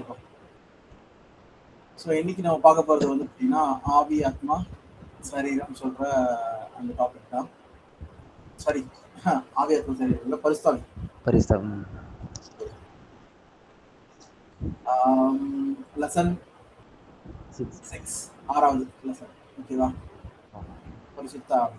ஓகேப்பா. ஸோ இன்னைக்கு நம்ம பார்க்க போகிறது வந்து பார்த்தீங்கன்னா ஆவி ஆத்மா சரீரம் சொல்கிற அந்த டாபிக் தான். சாரி, ஆவி ஆத்மா சரீரம் இல்லை, பரிசுத்தாவி. லெசன் 6, 6வது லெசன். ஓகேவா? பரிசுத்த ஆவி.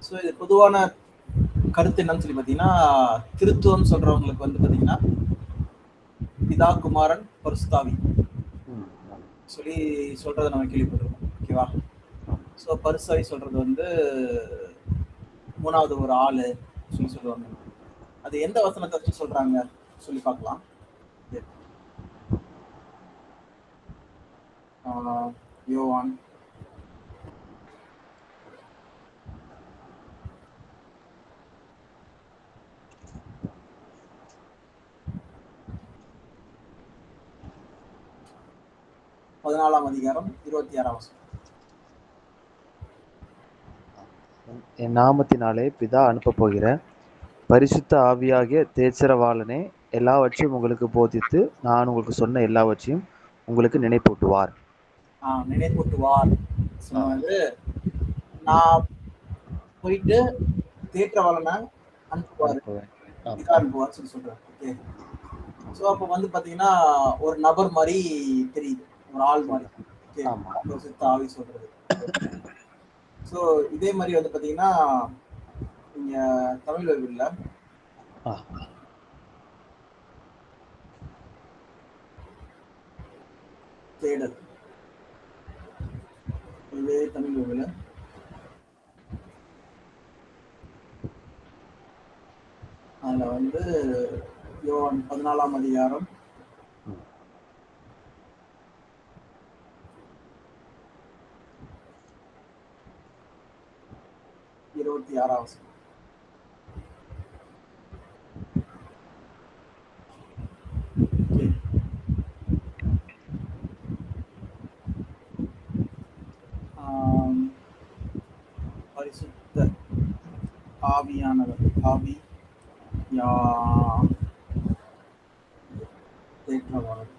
ஸோ இது பொதுவான கருத்து என்னன்னு சொல்லி பார்த்தீங்கன்னா, திருத்துவம் சொல்றவங்களுக்கு வந்து பார்த்தீங்கன்னா பிதா குமாரன் பரிசுத்தாவி சொல்லி சொல்றதை நம்ம கேள்விப்பட்டிருக்கோம். ஓகேவா? ஸோ பரிசுத்தாவி சொல்றது வந்து மூணாவது ஒரு ஆளு சொல்லி சொல்லுவாங்க. அது எந்த வசனத்தை வச்சு சொல்றாங்க சொல்லி பார்க்கலாம். யோவான் 14ஆம் அதிகாரம் 26ஆம் வசனம். என் நாமத்தினாலே பிதா அனுப்ப போகிற பரிசுத்த ஆவியாகிய தேச்சரவாளனே எல்லாவற்றையும் உங்களுக்கு போதித்து நான் உங்களுக்கு சொன்ன எல்லாவற்றையும் உங்களுக்கு நினைப்பூட்டுவார். நினைப்பூட்டுவார் சொன்னது, நான் போயிட்டு தேற்றவாளனை அனுப்புவார், பிதா அனுப்புவார் சொல்லி சொல்றேன். ஓகே. ஸோ அப்போ வந்து பார்த்தீங்கன்னா ஒரு நபர் மாதிரி தெரியுது, ஒரு ஆள் மாதிரி. பரிசுத்த ஆவி சொல்றது. ஸோ இதே மாதிரி வந்து பார்த்தீங்கன்னா இங்க தமிழ் பைபிள்ல தேடல், இதே தமிழ் பைபிள்ல அதுல வந்து யோவான் 14ஆம் அதிகாரம் 26ஆம் வசனம். பரிசுத்த ஆவியானவர், ஆவி தேற்றவாளர்.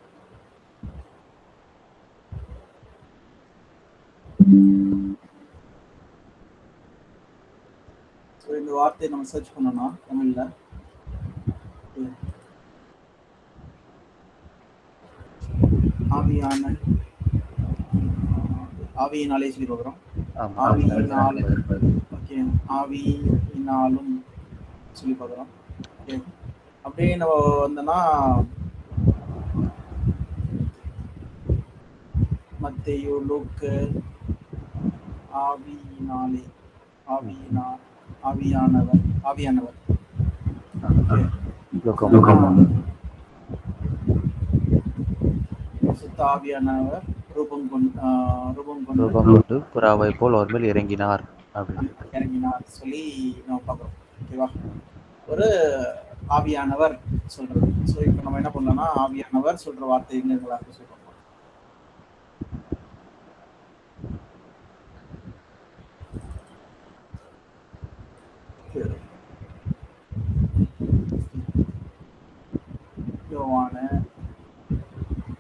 இந்த வார்த்தையை நம்ம சர்ச் பண்ணோம்னா தமிழ்ல ஆவியினாலே சொல்லி பார்க்குறோம். ஆவியினாலும் சொல்லி பார்க்குறோம். ஓகே. அப்படியே நம்ம வந்தோம்னா மத்தேயு, லூக்கு, ஆவியினாலே, ஆவியானவர், சுத்த ஆவியானவர் ரூபம் கொண்டு புறாவை போல் அவர் மேல் இறங்கினார் சொல்லி நம்ம பார்க்குறோம். ஓகேவா? ஒரு ஆவியானவர் சொல்றது. ஸோ இப்போ நம்ம என்ன பண்ணலாம்னா ஆவியானவர் சொல்ற வார்த்தை எங்க சொல்றோம்.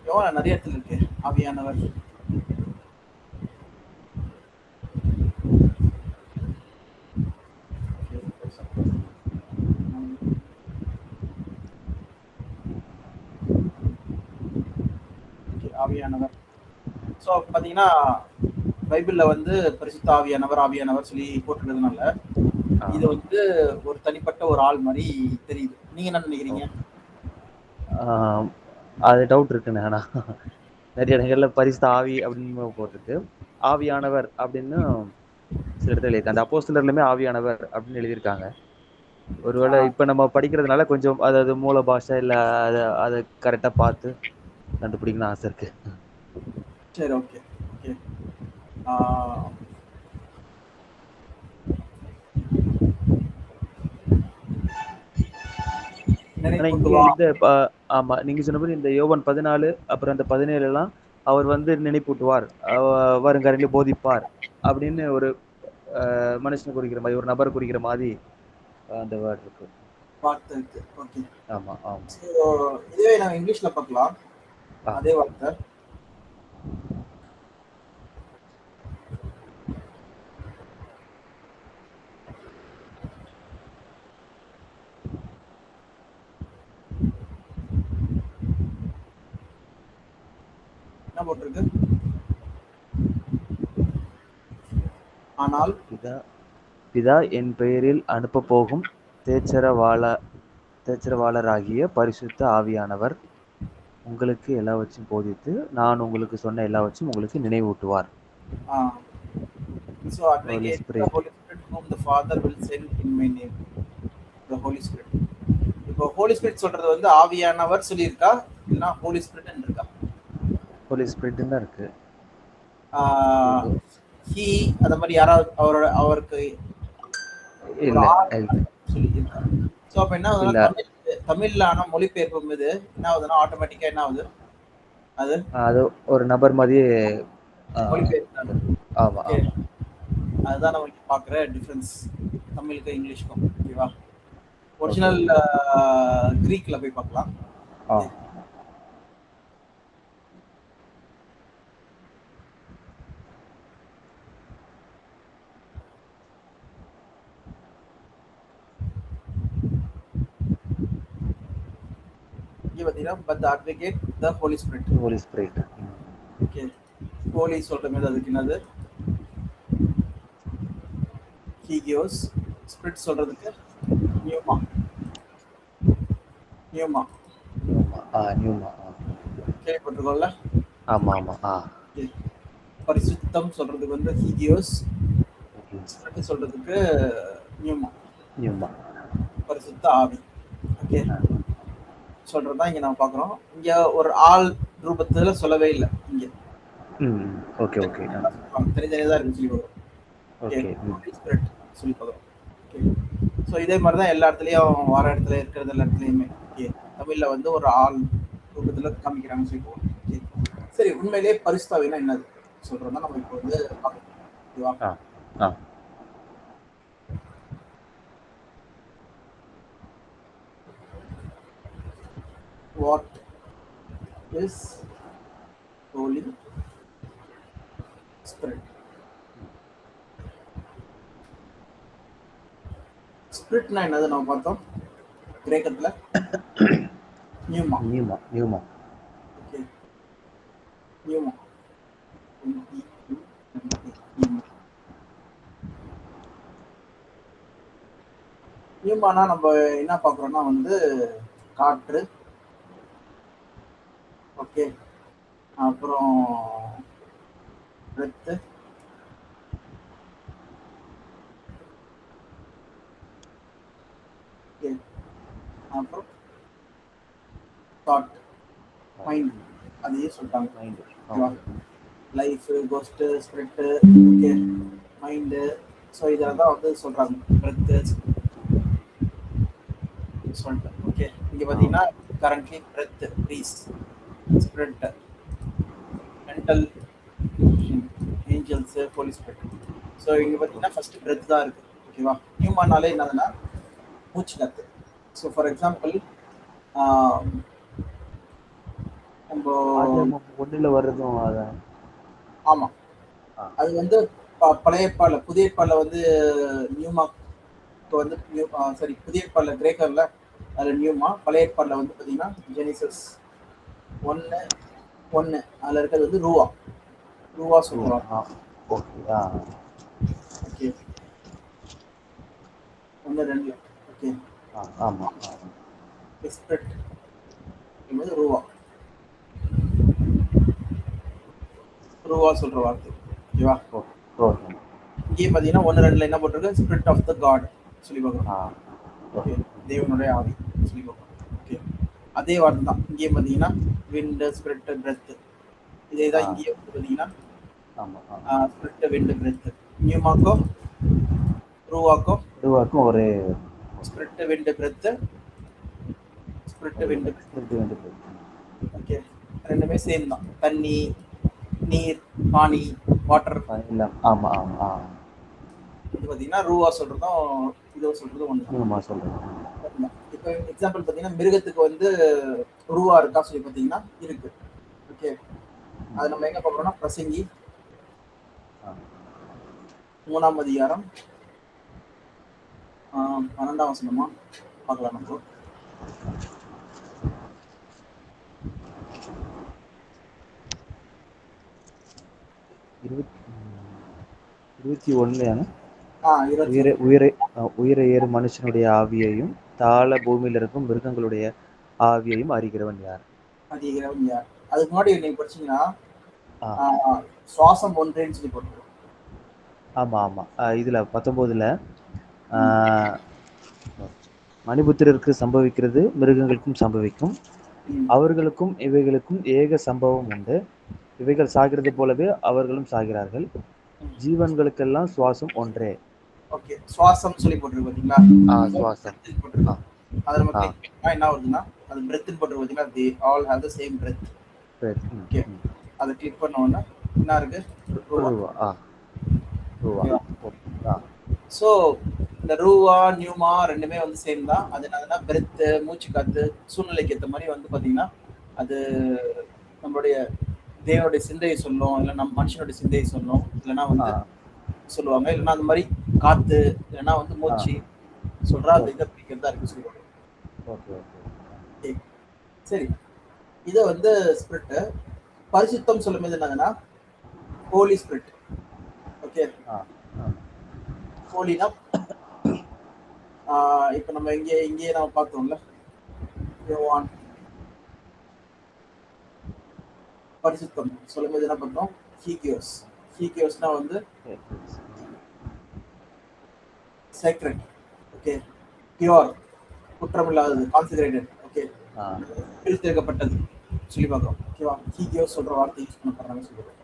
யோவான நிறைய இடத்துல இருக்கு ஆவியானவர். ஆவியானவர். ஸோ பார்த்தீங்கன்னா பைபிள்ல வந்து பரிசுத்த ஆவியானவர் சொல்லி போட்டுக்கிறதுனால இது வந்து ஒரு தனிப்பட்ட ஒரு ஆள் மாதிரி தெரியுது. நீங்க என்ன நினைக்கிறீங்க? அது டவுட் இருக்குண்ணே. ஆனா நிறைய இடங்கள்ல பரிசுத்த ஆவி அப்படின்னு போட்டிருக்கு, ஆவியானவர் அப்படின்னு சில இடத்துல இருக்கு. அந்த அப்போஸ்தலர்லயுமே ஆவியானவர் அப்படின்னு எழுதியிருக்காங்க. ஒருவேளை இப்ப நம்ம படிக்கிறதுனால கொஞ்சம் அதாவது மூல பாஷை இல்ல அதை கரெக்டா பார்த்து கண்டுபிடிக்கணும்னு ஆசை இருக்கு. சரி, ஓகே ஓகே. ஆமா, நீங்க சொன்ன மாதிரி இந்த யோவான் 14 அப்புறம் அந்த 17 எல்லாம் அவர் வந்து நினைப்பூட்டுவார், வருங்காலங்களில் போதிப்பார் அப்படின்னு ஒரு மனுஷனை குறிக்கிற மாதிரி, ஒரு நபர் குறிக்கிற மாதிரி அந்த வேர்ட் இருக்கு. வார்த்தை இருக்கு. ஓகே. ஆமா ஆமா. ஸோ இதுவே நம்ம இங்கிலீஷ்ல பார்க்கலாம். அதே வார்த்தை. என்ன போட்டிருக்கு? ஆனால் பிதா என் பெயரில் அனுப்ப போகும் தேச்சரவாளராகிய பரிசுத்த ஆவியானவர் உங்களுக்கு எல்லாவற்றையும் போதித்து நான் உங்களுக்கு சொன்ன எல்லாவற்றையும் உங்களுக்கு நினைவூட்டுவார். So advocate the Holy Spirit whom the Father will send in my name. The Holy Spirit. இப்போ Holy Spirit சொல்றது வந்து ஆவியானவர் சொல்லியிருக்கா இல்லனா Holy Spirit ன்னு இருக்கா? Holy Spirit ன்னு இருக்கு. he அத மாதிரி யாராவது அவருக்கு இல்ல சொல்லியிருக்கா. சோ அப்ப என்ன ஆகுதுன்னா தமிழ்ல ஆனா மொழிபெயர்ப்பும் இது என்ன ஆகுதுன்னா ஆட்டோமேட்டிக்கா என்ன ஆகுது? அது ஒரு நபர் மாதிரியே மொழிபெயர்ப்பு. ஆமா ஆமா. அதுதான் நம்ம இங்க பாக்குற டிஃபரன்ஸ் தமிழுக்கு இங்கிலீஷ்க்கும். ஓகேவா? ஒரிஜினல் கிரீக்ல போய் பார்க்கலாம். இங்க பாத்தீங்கன்னா but the advocate the Holy Spirit. Holy Spirit. Okay. Holy சொல்றது அதுக்கு என்னது? ஹீகியோஸ். ஸ்பிரிட் சொல்றதுக்கு நியூமா. நியூமா. நியூமா. கேள்விப்பட்டிருக்கோம்ல? ஆமா ஆமா. பரிசுத்தம் சொல்றதுக்கு வந்து ஹீகியோஸ். ஸ்பிரிட் சொல்றதுக்கு நியூமா. நியூமா. பரிசுத்த ஆவி. ஓகே. சொல்றதுதான் இங்க நம்ம பாக்குறோம். இங்க ஒரு ஆள் ரூபத்துல சொல்லவே இல்லை இங்க. Okay okay. தனித்தனியா இருக்கு சொல்லி பார்க்குறோம். ஓகே. ஸ்பிரிட் சொல்லி பார்க்குறோம். ஓகே. ஸோ இதே மாதிரி தான் எல்லா இடத்துலையும் வர இடத்துல இருக்கிறது எல்லா இடத்துலையுமே. ஓகே. தமிழ்ல வந்து ஒரு ஆள் ரூபத்துல காமிக்கிறாங்க சொல்லி போவோம். ஓகே. சரி, உண்மையிலேயே பரிசுத்தாவினா என்னது சொல்றோம்னா நம்ம இப்போ வந்து பார்க்கலாம். What is Holy Spirit? ஸ்பிரிட்னா என்னது நம்ம பார்த்தோம் கிரேக்கத்துல? நியூமா. நியூமா. நியூமா. ஓகே. நியூமா. நியூமானா நம்ம என்ன பார்க்குறோம்னா வந்து காற்று. ஓகே. அப்புறம் பிரெத்து. ஓகே. அப்புறம் தாட், மைண்ட். அதையே சொல்லிட்டாங்க. Mind, life, ghost, spirit, okay, mind. So இதெல்லாம் தான் வந்து சொல்றாங்க. பிரெத்து சொல்லிட்டேன். ஓகே. இங்க பார்த்தீங்கன்னா currently breath, breeze, spirit, mental, angels, holy spirit. So இங்கே பார்த்தீங்கன்னா ஃபர்ஸ்ட் பிரெத் தான் இருக்கு. ஓகேவா? நியூமானாலே என்னதுன்னா மூச்சு காத்து. ஸோ ஃபார் எக்ஸாம்பிள் நம்ம ஒன்றில் வர்றதும் அதான். ஆமாம், அது வந்து பழைய ஏற்பாடில், புதிய ஏற்பாடில் வந்து நியூமா வந்து சரி, புதிய ஏற்பாடில் கிரேக்கரில் அதில் நியூமா, பழைய ஏற்பாடில் வந்து பார்த்தீங்கன்னா ஜெனிசஸ் 1:1 அதில் இருக்கிறது வந்து ரூவா. ரூவா சொல்லுவாங்க. ஓகே. 1:2. ஓகே. ஆமாம். ஸ்பிரிட் என்பது ரூவா. ரூவா சொல்ற வார்த்தை. ஓகேவா? இங்கே பார்த்தீங்கன்னா 1:2 என்ன போட்டிருக்கு? ஸ்பிரிட் ஆஃப் த காட் சொல்லி பார்க்குறோம். ஓகே. தேவனுடைய ஆவி சொல்லி பார்க்குறோம். ஓகே. அதே வார்த்தை தான் இங்கே பார்த்தீங்கன்னா விண்ட், ஸ்பிரிட், பிரெத். இதே தான் இங்கே பார்த்தீங்கன்னா ஸ்பிரிட், விண்ட், பிரெத். நியூமாக்கும் ரூவாக்கும் ஒரே spirit, wind, breath. Spirit, wind, okay. ரெண்டுமே சேம் தான். தண்ணி, நீர், பானி, வாட்டர். ஆமா ஆமா. இது பாத்தீங்கன்னா ரூவா சொல்றதும் இதுவும் சொல்றதும் ஒன்று. ஆமா சொல்றேன். இப்போ எக்ஸாம்பிள் பாத்தீங்கன்னா மிருகத்துக்கு வந்து ரூவா இருக்கா சொல்லி பாத்தீங்கன்னா இருக்கு. ஓகே, அது நம்ம எங்க பார்க்கறோம்னா பிரசங்கி 3ஆம் அதிகாரம் 12ஆம் வசனமா பார்க்கலாம் நம்ம. உயிரை ஏறும் மனுஷனுடைய ஆவியையும் தாழ பூமியில் இருக்கும் மிருகங்களுடைய ஆவியையும் அறிகிறவன் யார்? அறிகிறவன் யார்? அதுக்கு முன்னாடி நீங்க படிச்சீங்கன்னா சுவாசம் ஒன்றேன்னு சொல்லி போட்டுருக்கோம். ஆமா ஆமா. இதுல 19ல மணிபுத்திரருக்கு சம்பவிக்கிறது மிருகங்களுக்கும் சம்பவிக்கும், அவர்களுக்கும் இவைகளுக்கும் ஏக சம்பவம் உண்டு, இவைகள் சாகிறது போலவே அவர்களும் சாகிறார்கள், ஜீவன்களுக்கெல்லாம் சுவாசம் ஒன்றே. ஓகே, சுவாசம் சொல்லி போட்டுருக்கு பாத்தீங்களா? சுவாசம் போட்டுருக்கு. அது நம்ம கிளிக் பண்ணா என்ன வருதுன்னா அது பிரெத்னு போட்டுருக்கு பாத்தீங்களா? they all have the same breath. Okay, அதை கிளிக் பண்ண உடனே என்ன இருக்கு? ஸோ இந்த ரூவா நியூமா ரெண்டுமே வந்து சேம் தான். அது என்னதுன்னா பிரெத்து, மூச்சு காத்து, சூழ்நிலைக்கு ஏற்ற மாதிரி வந்து பார்த்தீங்கன்னா அது நம்மளுடைய தேவனுடைய சிந்தையை சொல்லும், இல்லை நம்ம மனுஷனுடைய சிந்தையை சொல்லும், இல்லைன்னா வந்து சொல்லுவாங்க, இல்லைன்னா அந்த மாதிரி காத்து, இல்லைன்னா வந்து மூச்சு சொல்றா அந்த இதை பிடிக்கிறதா இருக்கு சொல்லுவாங்க. சரி, இதை வந்து ஸ்பிரிட் பரிசுத்தம் சொல்லும் போது என்னதுன்னா ஹோலி ஸ்பிரிட். ஓகே, ஹோலினா இப்போ நம்ம இங்கே நம்ம பார்த்தோம்ல யோவான் பரிசுத்தம் சொல்லும்போது என்ன பார்த்தோம்? ஹீகியோஸ்னா வந்து சேக்ரெட். ஓகே, பியூர், குற்றமில்லாதது, கான்செக்ரேட்டட். ஓகே, பிரித்தெடுக்கப்பட்டது சொல்லி பார்க்குறோம். ஓகேவா? ஹீகியோஸ் சொல்ற வார்த்தை யூஸ் பண்ண போறாங்க சொல்லுவோம்.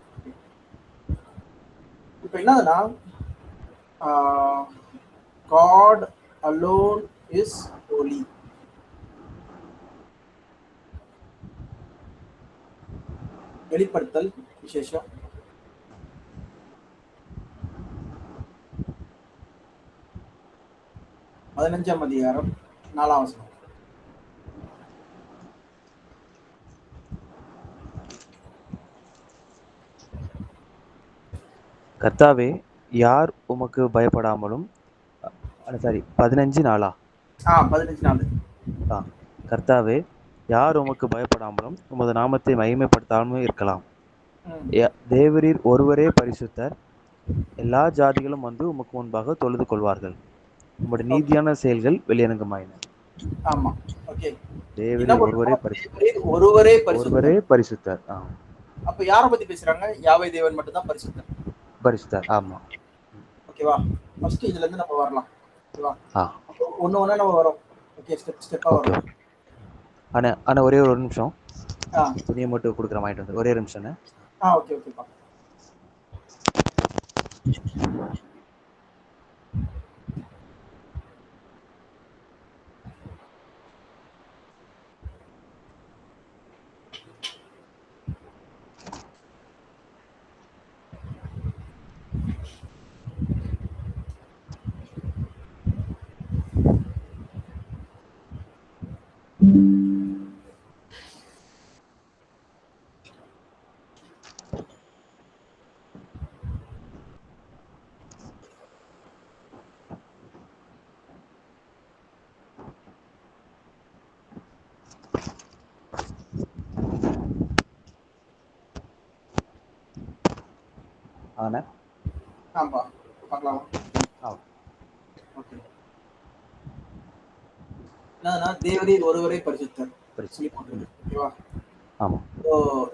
இப்போ என்னதுன்னா God alone is holy. வெளிப்படுத்தல் விசேஷம் 15ஆம் அதிகாரம் 4ஆம் வசனம். கர்த்தாவே, யார் உமக்கு பயப்படாமலும் 15:4. 15:4. கர்த்தாவே, யார் உமக்கு பயப்படாமலும் உமது நாமத்தை மகிமைப்படுத்தாமலும் இருக்கலாம். தேவரீர் ஒருவரே பரிசுத்தர், எல்லா ஜாதிகளும் வந்து உமக்கு முன்பாக தொழுது கொள்வார்கள், உம்முடைய நீதியான செயல்கள் வெளியரங்கமாயின. ஆமா, ஓகே. தேவரீர் ஒருவரே பரிசுத்தர். அப்ப யாரை பத்தி பேசுறாங்க? யாவே தேவன் மட்டும் தான் பரிசுத்தர். ஆமா, ஓகேவா? ஃபர்ஸ்ட் இதுல இருந்து நம்ம வரலாம். ஓகேவா? ஒண்ணு நம்ம வரோம். ஓகே, ஸ்டெப்பா வரோம். ஆனா ஒரே ஒரு நிமிஷம், துணியை மட்டும் கொடுக்குற வாங்கிட்டு வந்து ஒரே நிமிஷம். ஓகே ஓகேப்பா. பார்க்கலாம். என்னன்னா தேவரீர் ஒருவரே பரிசுத்தர் சொல்லி போட்டுருக்கு. ஓகேவா? ஆமா. ஸோ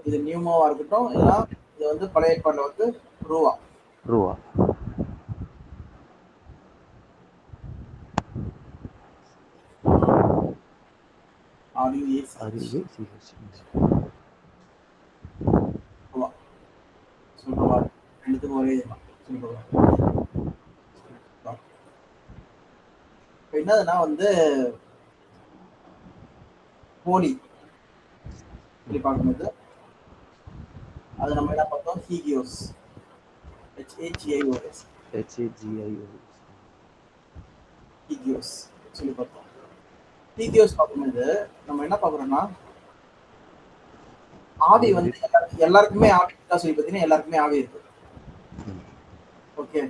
இது நியூமாவா இருக்கட்டும், இல்லைன்னா இது வந்து பழைய ஏற்பாடுல வந்து ரூவா. சொல்றவா ரெண்டுத்துக்கும் ஒரே என்னதுன்னா வந்து ஹோலி சொல்லி பார்க்கும்போது அது நம்ம என்ன பார்த்தோம்? ஹீகியோஸ், HAGIOS, ஹீகியோஸ் சொல்லி பார்த்தோம். ஹீகியோஸ் பார்க்கும்போது நம்ம என்ன பார்க்குறோம்னா, ஆவி வந்து எல்லாருக்குமே ஆவி இருக்கா சொல்லி பார்த்தீங்கன்னா எல்லாருக்குமே ஆவி இருக்கு. ஓகே,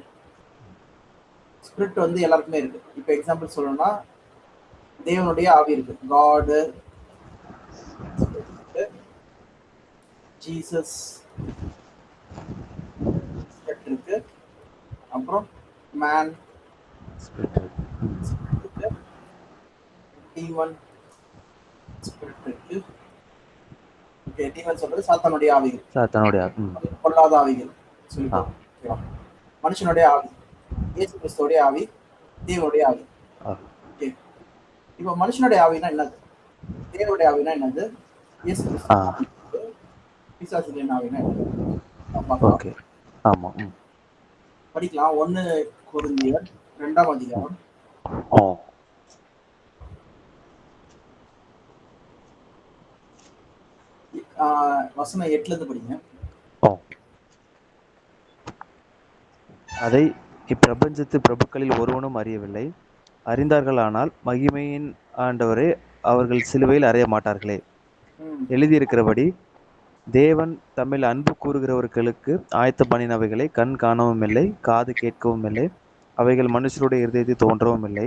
ஸ்பிரிட் வந்து எல்லாருக்குமே இருக்கு. இப்போ எக்ஸாம்பிள் சொல்லணும்னா தேவனுடைய ஆவி இருக்கு, காடு, ஜீசஸ் ஸ்பிரிட் இருக்கு, அப்புறம் மேன் ஸ்பிரிட் இருக்கு, டீமன் ஸ்பிரிட் இருக்கு. ஓகே, டீமன் சொல்றது சாத்தானுடைய ஆவிகள், பொல்லாத ஆவிகள் சொல்லி ஓகேவா. மனுஷனுடைய ஆவி, இயேசு கிறிஸ்துவோடைய ஆவி, தேவனுடைய ஆவி. ஓகே, இப்போ மனுஷனுடைய ஆவினா என்னது, தேவனுடைய ஆவினா என்னது, இயேசு கிறிஸ்து பிசாசுகளின் ஆவினா ஓகே. ஆமா. படிக்கலாம். 1 கொரிந்தியர் 2ஆம் அதிகாரம் வசனம் 8ல இருந்து படிங்க. அதை இப்பிரபஞ்சத்து பிரபுக்களில் ஒருவனும் அறியவில்லை. அறிந்தார்களானால் மகிமையின் ஆண்டவரே அவர்கள் சிலுவையில் அறைய மாட்டார்களே. எழுதியிருக்கிறபடி தேவன் தம்மில் அன்பு கூறுகிறவர்களுக்கு ஆயத்த பண்ணினவைகளை கண் காணவும் இல்லை, காது கேட்கவும் இல்லை, அவைகள் மனுஷருடைய இருதயத்தை தோன்றவும் இல்லை.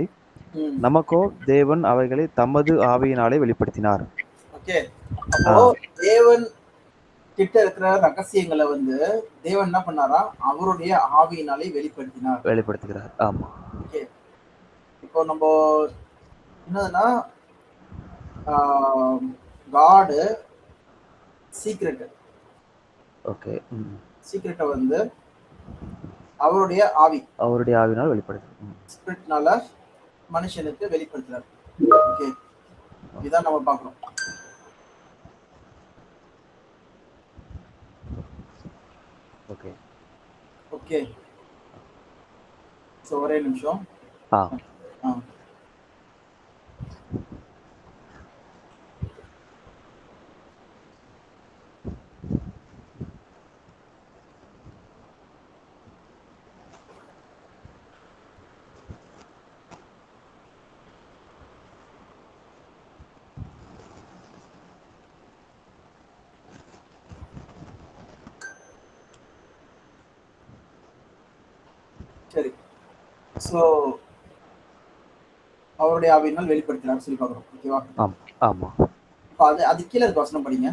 நமக்கோ தேவன் அவைகளை தமது ஆவியினாலே வெளிப்படுத்தினார். ஓகே, அப்போ தேவன் கிட்ட இருக்கிற ரகசியங்களை வந்து தேவன் என்ன பண்ணாரா, அவருடைய ஆவியினாலே வெளிப்படுத்துகிறார். ஆமா. ஓகே, இப்போ நம்ம என்னதுன்னா காடு சீக்ரெட். ஓகே, சீக்ரெட்டை வந்து அவருடைய ஆவியினால் வெளிப்படுத்துறார், ஸ்பிரிட்னால மனுஷனுக்கு வெளிப்படுத்துறார். ஓகே, இதான் நம்ம பார்க்கிறோம். ஓகே ஓகே, சோ ஒரே நிமிஷம். சரி, சோ அவருடைய ஆவியினால் வெளிப்படுத்தினார் சொல்லி பார்க்கிறோம். ஓகேவா. ஆமா. இப்போ அது கீழே இருக்க வசனம் படிங்க.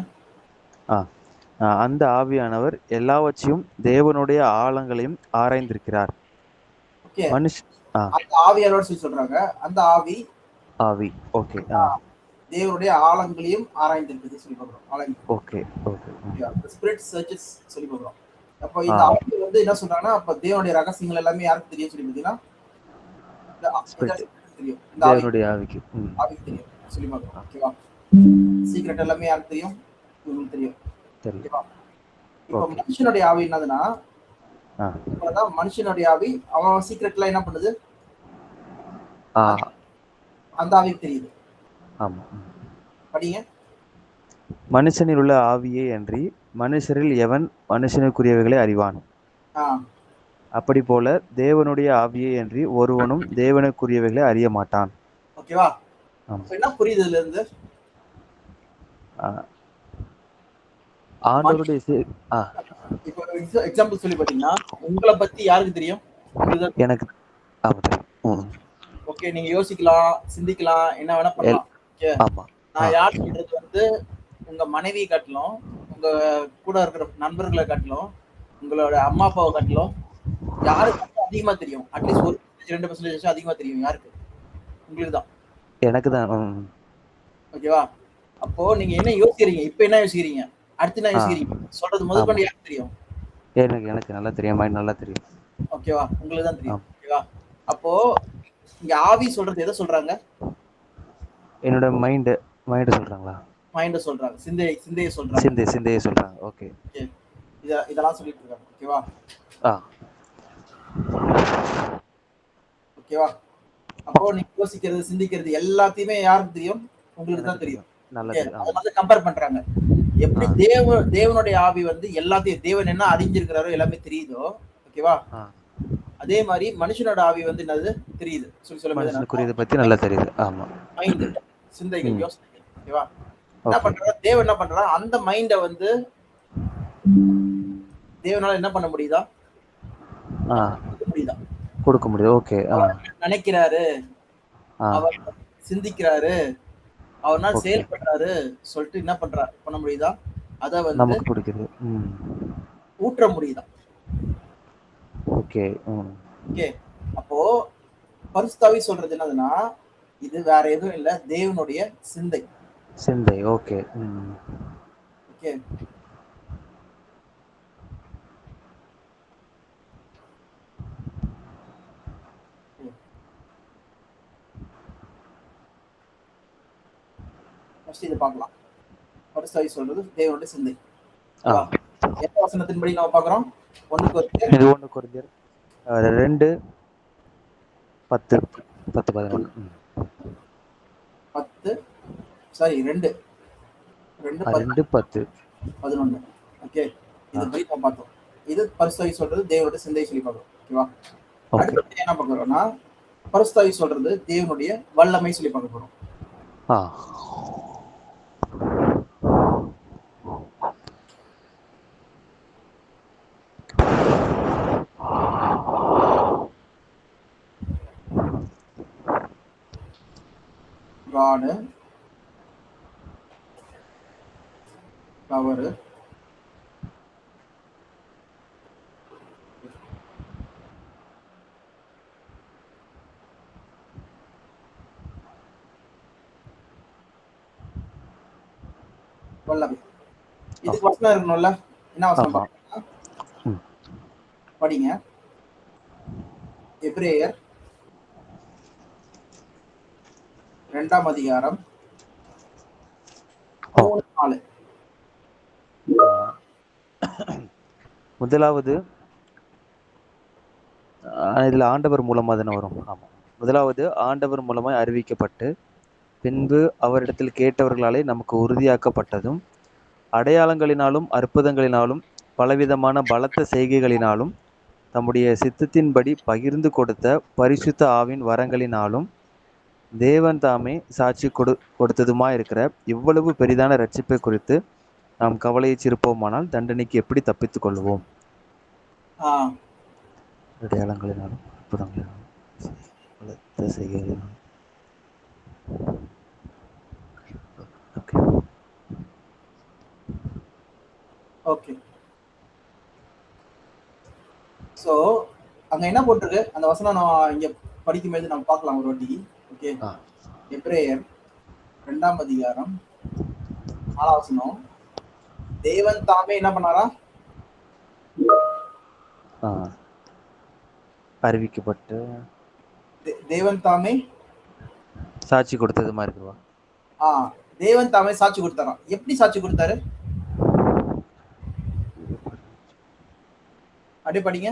அந்த ஆவியானவர் எல்லாவற்றையும் தேவனுடைய ஆழங்களையும் ஆராய்ந்திருக்கிறார். ஓகே, அந்த ஆவியானவர் சொல்லி சொல்றாங்க. அந்த ஆவி ஓகே, தேவனுடைய ஆழங்களையும் ஆராய்ந்திருக்குது சொல்லி பார்க்கிறோம். ஓகே. ஸ்பிரிட் சர்ச்சஸ் சொல்லி பார்க்கிறோம். அப்போ இந்த ஆவி வந்து என்ன சொல்றாங்கன்னா, அப்ப தேவனுடைய ரகசியங்கள் எல்லாமே யாருக்கு தெரியும் சொல்லி பார்த்தீங்கன்னா தெரியும், இந்த தேவனுடைய ஆவிக்கு தெரியும் சொல்லி பார்க்கிறோம். ஓகேவா. சீக்ரெட் எல்லாமே யாருக்கு தெரியும், உங்களுக்கு தெரியும். ஓகேவா. இப்போ மனுஷனுடைய ஆவி என்னதுன்னா, மனுஷனுடைய ஆவி அவன் சீக்ரெட்ல என்ன பண்ணுது, அந்த ஆவிக்கு தெரியுது. ஆமா, படிங்க. மனுஷனில் உள்ள ஆவியே அன்றி மனுஷரில் எவன் மனுஷனுக்குரியவைகளை அறிவான். அப்படி போல தேவனுடைய ஆவியே அன்றி ஒருவனும் தேவனுக்குரியவைகளை அறிய மாட்டான். ஓகேவா. என்ன புரியுது இதுல இருந்து? ஆண்டவருடைய இப்போ எக்ஸாம்பிள் சொல்லி பாத்தீங்கன்னா, உங்களை பத்தி யாருக்கு தெரியும்? எனக்கு. ஓகே, நீங்க யோசிக்கலாம், சிந்திக்கலாம், என்ன வேணா பண்ணலாம். நான் யார் சொல்றது வந்து உங்க மனைவி காட்டிலும், உங்க கூட இருக்கிற நண்பர்களை காட்டிலும், உங்களோட அம்மா அப்பாவை காட்டிலும் யாருக்கு அதிகமா தெரியும்? அட்லீஸ்ட் 1% 2% அதிகமா தெரியும். யாருக்கு? உங்களுக்கு தான். எனக்கு தான். ஓகேவா. அப்போ நீங்க என்ன யோசிக்கிறீங்க, இப்ப என்ன யோசிக்கிறீங்க, அடுத்து என்ன யோசிக்கிறீங்க, சொல்றது முதற்கொண்டு யாருக்கு தெரியும்? எனக்கு நல்லா தெரியும், மைண்ட் நல்லா தெரியும். ஓகேவா, உங்களுக்கு தான் தெரியும். ஓகேவா. அப்போ இங்க ஆவி சொல்றது எதை சொல்றாங்க? என்னோட மைண்ட் சொல்றாங்களா? மைண்ட் சொல்றாங்க, சிந்தையை சொல்றாங்க. சிந்தையை சொல்றாங்க. ஓகே, இதெல்லாம் சொல்லிட்டு இருக்காங்க. ஓகேவா. ஓகேவா. அப்போ நீங்க யோசிக்கிறது, சிந்திக்கிறது எல்லாத்தையுமே யாருக்கு தெரியும்? உங்களுக்கு தான் தெரியும். நல்லது. அதை வந்து கம்பேர் பண்றாங்க. எப்படி தேவனுடைய ஆவி வந்து எல்லாத்தையும் தேவன் என்ன அறிஞ்சிருக்கிறாரோ எல்லாமே தெரியுதோ, ஓகேவா? அதே மாதிரி மனுஷனோட ஆவி வந்து என்னது தெரியுது. மனுஷனுக்குரியதை பத்தி நல்லா தெரியுது. ஆமா. மைண்ட், சிந்தைகள், யோசனைகள், ஓகேவா? என்ன பண்றா தேவன் என்ன பண்றா, அந்த மைண்ட வந்து தேவனால என்ன பண்ண முடியுதா? கொடுக்க முடியுது. ஓகே. நினைக்கிறாரு, அவர் சிந்திக்கிறாரு, அவர்னால செயல்படுறாரு சொல்லிட்டு என்ன பண்ண முடியுதா? அத வந்து நமக்கு பிடிக்குது. ஊற்ற முடியுதா? ஓகே. ஓகே. அப்போ பரிசுத்தாவி சொல்றது என்னதுன்னா, இது வேற எதுவும் இல்ல, தேவனுடைய சிந்தை. சிந்தை. ஓகே. ஓகே. ஃபர்ஸ்ட் இத பார்க்கலாம். பரிசுத்தாவி சொல்றது தேவனுடைய சிந்தை. எந்த வசனத்தின்படி நாம பார்க்கிறோம்? 1 கொரிந்தியர் 2:10-11. 2:10-11. ஓகே. இது படி நம்ம பார்த்தோம். இது பரிசுத்தாவி சொல்றது தேவனுடைய சிந்தை சொல்லி பார்க்கிறோம். ஓகேவா? அடுத்து என்ன பார்க்கறோம்னா, பரிசுத்தாவி சொல்றது தேவனுடைய வல்லமை சொல்லி பார்க்க போறோம். God, power, வல்லமை. இதுக்கு வசனம் இருக்கணும்ல? என்ன வசனம் படிங்க. எபிரேயர் 2ஆம் அதிகாரம் 3:4. முதலாவது இதுல ஆண்டவர் மூலமா தானே வரும். ஆமா. முதலாவது ஆண்டவர் மூலமாய் அறிவிக்கப்பட்டு பின்பு அவரிடத்தில் கேட்டவர்களாலே நமக்கு உறுதியாக்கப்பட்டதும் அடையாளங்களினாலும் அற்புதங்களினாலும் பலவிதமான பலத்த செய்கைகளினாலும் தம்முடைய சித்தத்தின்படி பகிர்ந்து கொடுத்த பரிசுத்த ஆவின் வரங்களினாலும் தேவன் தாமே சாட்சி கொடுத்ததுமா இருக்கிற இவ்வளவு பெரிதான ரட்சிப்பை குறித்து நாம் கவலையிச்சிருப்போமானால் தண்டனைக்கு எப்படி தப்பித்துக் கொள்வோம்? அடையாளங்களினாலும் அற்புதங்களினாலும் பலத்த செய்கைகளினாலும். ஓகே. சோ அங்க என்ன போட்டிருக்கு அந்த வசனம் நான் இங்க படிக்கும்போது நம்ம பார்க்கலாம் ஒரு வாட்டி. ஓகே. எபிரேயர் 2ஆம் அதிகாரம் 4ஆம் வசனம். தேவன் தாமே என்ன பண்ணாரா? அறிவிக்கப்பட்டு தேவன் தாமே சாட்சி கொடுத்தது மாதிரி இருக்குவா? தேவன் தாமே சாட்சி கொடுத்தாராம். எப்படி சாட்சி கொடுத்தாரு? அப்படியே படிங்க.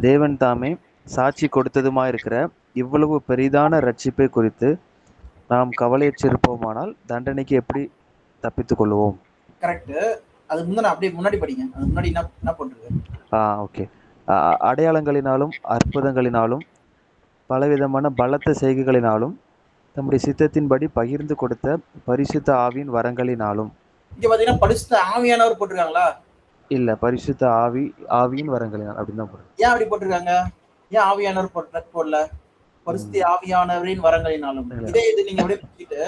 தேவன் தாமே சாட்சி கொடுத்ததுமா இருக்கிற இவ்வளவு பெரிதான ரட்சிப்பை குறித்து நாம் கவலையற்றிருப்போமானால் தண்டனைக்கு எப்படி தப்பித்துக் கொள்வோம்? கரெக்ட். அது அப்படியே முன்னாடி படிங்க. அது முன்னாடி என்ன போட்டிருக்கு? ஓகே. அடையாளங்களினாலும் அற்புதங்களினாலும் பலவிதமான பலத்த செய்கைகளினாலும் தம்முடைய சித்தத்தின்படி பகிர்ந்து கொடுத்த பரிசுத்த ஆவியின் வரங்களினாலும். இங்க பாத்தீங்கன்னா பரிசுத்த ஆவியானவர் போட்டிருக்காங்களா? இல்ல, பரிசுத்த ஆவியின் வரங்களினால் அப்படின்னு தான் போட்டிருக்கு. ஏன் அப்படி போட்டிருக்காங்க? ஏன் ஆவியானவர் போடல? பரிசுத்த ஆவியானவரின் வரங்களினாலும். இதே இது நீங்க அப்படியே பிடிச்சிட்டு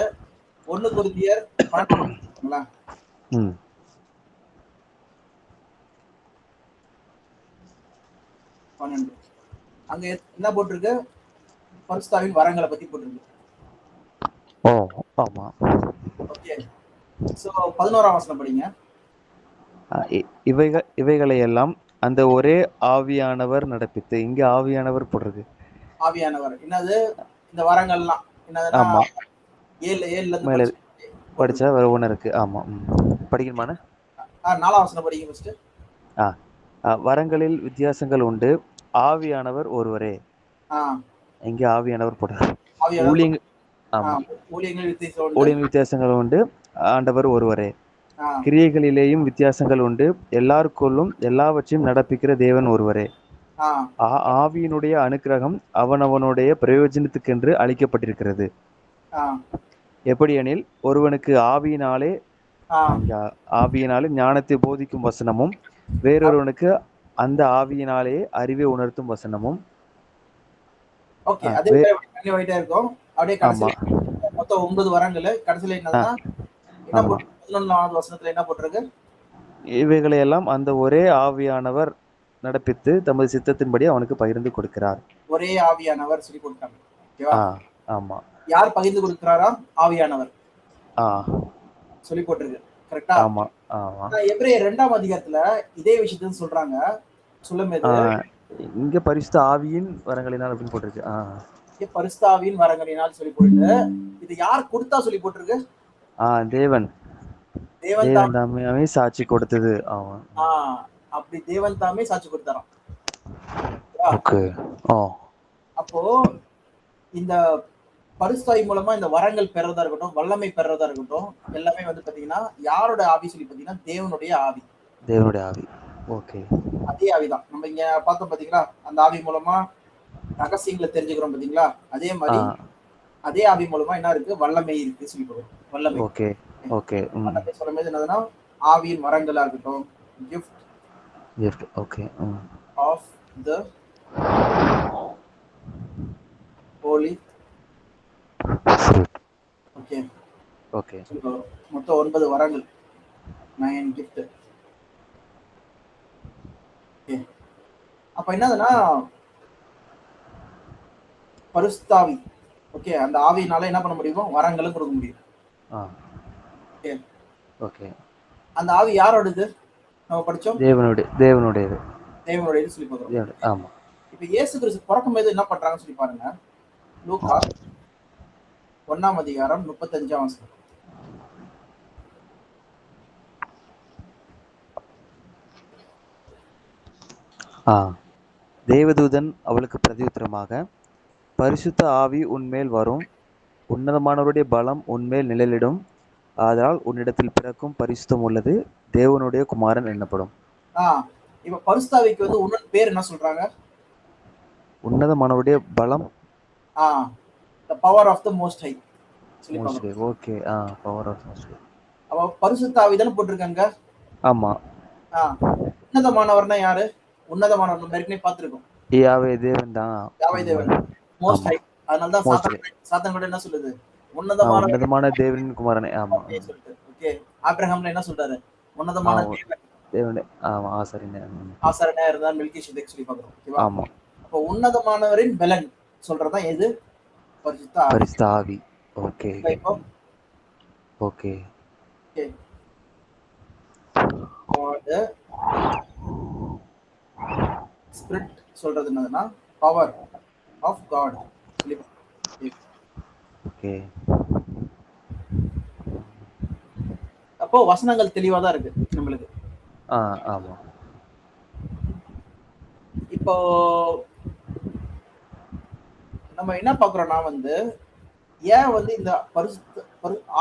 1 கொரிந்தியர் 12 அங்க என்ன போட்டிருக்கு? பரிசுத்தாவின் வரங்களை பத்தி போட்டிருக்கு. ஆமா. ஓகே. சோ 11ஆம் வசனம் படிங்க. இவைகளை எல்லாம் அந்த ஒரே ஆவியானவர் நடப்பித்து. இங்க ஆவியானவர் போடுறது. ஆவியானவர் என்னது? இந்த வரங்கள்லாம் என்னதுன்னா 7 மேல படிச்சா வேற ஒண்ணு இருக்கு. ஆமா. படிக்கணுமானே? 4ஆம் வசனம் படிங்க ஃபர்ஸ்ட். வரங்களில் வித்தியாசங்கள் உண்டு, ஆவியானவர் ஒருவரே. இங்க ஆவியானவர் போடுறார். ஆமா. ஊழியங்கள் வித்தியாசம் உண்டு. ஊழியங்கள் வித்தியாசங்கள் உண்டு. ஆண்டவர் ஒருவரே. ஆ, கிரியைகளிலேயும் வித்தியாசங்கள் உண்டு. எல்லாருக்குள்ளும் எல்லாவற்றையும் நடப்பிக்கிற தேவன் ஒருவரே. ஆ, ஆவியினுடைய அனுக்கிரகம் அவனவனுடைய பிரயோஜனத்துக்கென்று அளிக்கப்பட்டிருக்கிறது. ஆ, எப்படியெனில், ஒருவனுக்கு ஆவியினாலே ஆ. இங்க ஆவியினாலே ஞானத்தை போதிக்கும் வசனமும், வேறொருவனுக்கு அந்த ஆவியினாலே அறிவை உணர்த்தும் வசனமும். ஓகே. ஆ, அதே வே மாதிரி கன்டினியூ ஆயிட்டே இருக்கும். அப்படியே ஆமா. கடைசியில மொத்தம் 9 வரங்கள். கடைசியில ஆ, என்னதுன்னா என்ன ஆமா. போட்டு 11வது வசனத்துல என்ன போட்டிருக்கு? இவைகளையெல்லாம் அந்த ஒரே ஆவியானவர் நடப்பித்து தமது சித்தத்தின்படி அவனுக்கு பகிர்ந்து கொடுக்கிறார். ஒரே ஆவியானவர் சொல்லி கொடுத்தாங்க. ஓகேவா? ஆ, ஆமா. யார் பகிர்ந்து கொடுக்கிறாரா? ஆவியானவர் ஆ, சொல்லி போட்டிருக்கு. கரெக்டா? ஆமா, ஆமா. எபிரேயர் 2ஆம் அதிகாரத்துல இதே விஷயத்த சொல்றாங்க. ஆ, சொல்லும்போது இங்க பரிசுத்த ஆவியின் வரங்களினால் அப்படின்னு போட்டிருக்கு. பரிசுத்த ஆவியின் வரங்களினால் சொல்லி போட்டு இது யார் கொடுத்தா சொல்லி போட்டிருக்கு? தேவன் தேவன் தேவன் தாமே. தாமே சாட்சி கொடுத்தது. ஆமா. அப்படி தேவன் தாமே சாட்சி கொடுத்தாராம். ஓகே. அப்போ இந்த பரிசுத்தாவி மூலமா இந்த வரங்கள் பெறதா இருக்கட்டும், வல்லமை பெறதா இருக்கட்டும், எல்லாமே வந்து பாத்தீங்கன்னா யாரோட ஆவி சொல்லி பாத்தீங்கன்னா தேவனுடைய ஆவி. தேவனுடைய ஆவி. ஓகே. அதே ஆவிதான். நம்ம இங்க பார்த்தோம் பாத்தீங்களா? அந்த ஆவி மூலமா ரகசியங்களை தெரிஞ்சுக்கிறோம் பாத்தீங்களா? அதே மாதிரி அதே ஆவி மூலமா என்ன இருக்கு? வல்லமை இருக்கு சொல்லி போறோம். வல்லமை. ஓகே. ஓகே. வல்லமை சொல்லும்போது என்னதுன்னா ஆவியின் வரங்களா இருக்கட்டும், gift. Okay. Of the holy. Okay. Okay. மொத்தம் 9 வரங்கள். 9 gift. ஓகே. அப்ப என்னதுன்னா பரிசுத்தாவி. ஓகே. அந்த ஆவியினால என்ன பண்ண முடியும்? வரங்களும் கொடுக்க முடியும். ஓகே. ஓகே. அந்த ஆவி யாரோடது? நம்ம படிச்சோம். தேவனுடையது. தேவனுடையது சொல்லி போறோம். ஆமா. இப்ப இயேசு கிறிஸ்து பிறக்கும்போது என்ன பண்றாங்கன்னு சொல்லி பாருங்க. லூக்கா 1ஆம் அதிகாரம் 35ஆம் வசனம். தேவதூதன் அவளுக்கு பிரதியுத்தரமாக, பரிசுத்த ஆவி உன்மேல் வரும், உன்னதமானவருடைய பலம் உன்மேல் நிழலிடும், ஆதலால் உன்னிடத்தில் பிறக்கும் பரிசுத்தம் உள்ளது தேவனுடைய குமாரன் என்னப்படும். இப்ப பரிசுத்தாவிக்கு வந்து உன்னத பேர் என்ன சொல்றாங்க? உன்னதமானவருடைய பலம். the power of the most high. Okay. Power of most high. அப்ப பரிசுத்த ஆவி தான போட்டுருக்காங்க. ஆமா. உன்னதமானவர்னா யாரு? உன்னதமானவர் ஏற்கனவே பார்த்திருக்கோம். யாவே தேவன் தான். யாவே தேவன். Most high. அதனால தான் சாத்தான் கூட என்ன சொல்லுது? உன்னதமான தேவனின் குமாரனே. ஆமா. ஓகே. ஆபிரகாம்ல என்ன சொல்றாரு? உன்னதமான தேவனே. ஆமா. ஆசாரியனா இருந்தார் மெல்கிசேதேக் சொல்லி பார்க்கிறோம். ஓகேவா? ஆமா. அப்ப உன்னதமானவரின் பலன் சொல்றதா எது? பரிசுத்த ஆவி. ஓகே. ஓகே. ஓகே. ஸ்பிரிட் சொல்றது என்னதுன்னா பவர் ஆஃப் காட். ஓகே. அப்போ வசனங்கள் தெளிவா தான் இருக்கு நம்மளுக்கு. ஆமா. இப்போ நம்ம என்ன பாக்குறோம்னா வந்து ஏன் வந்து இந்த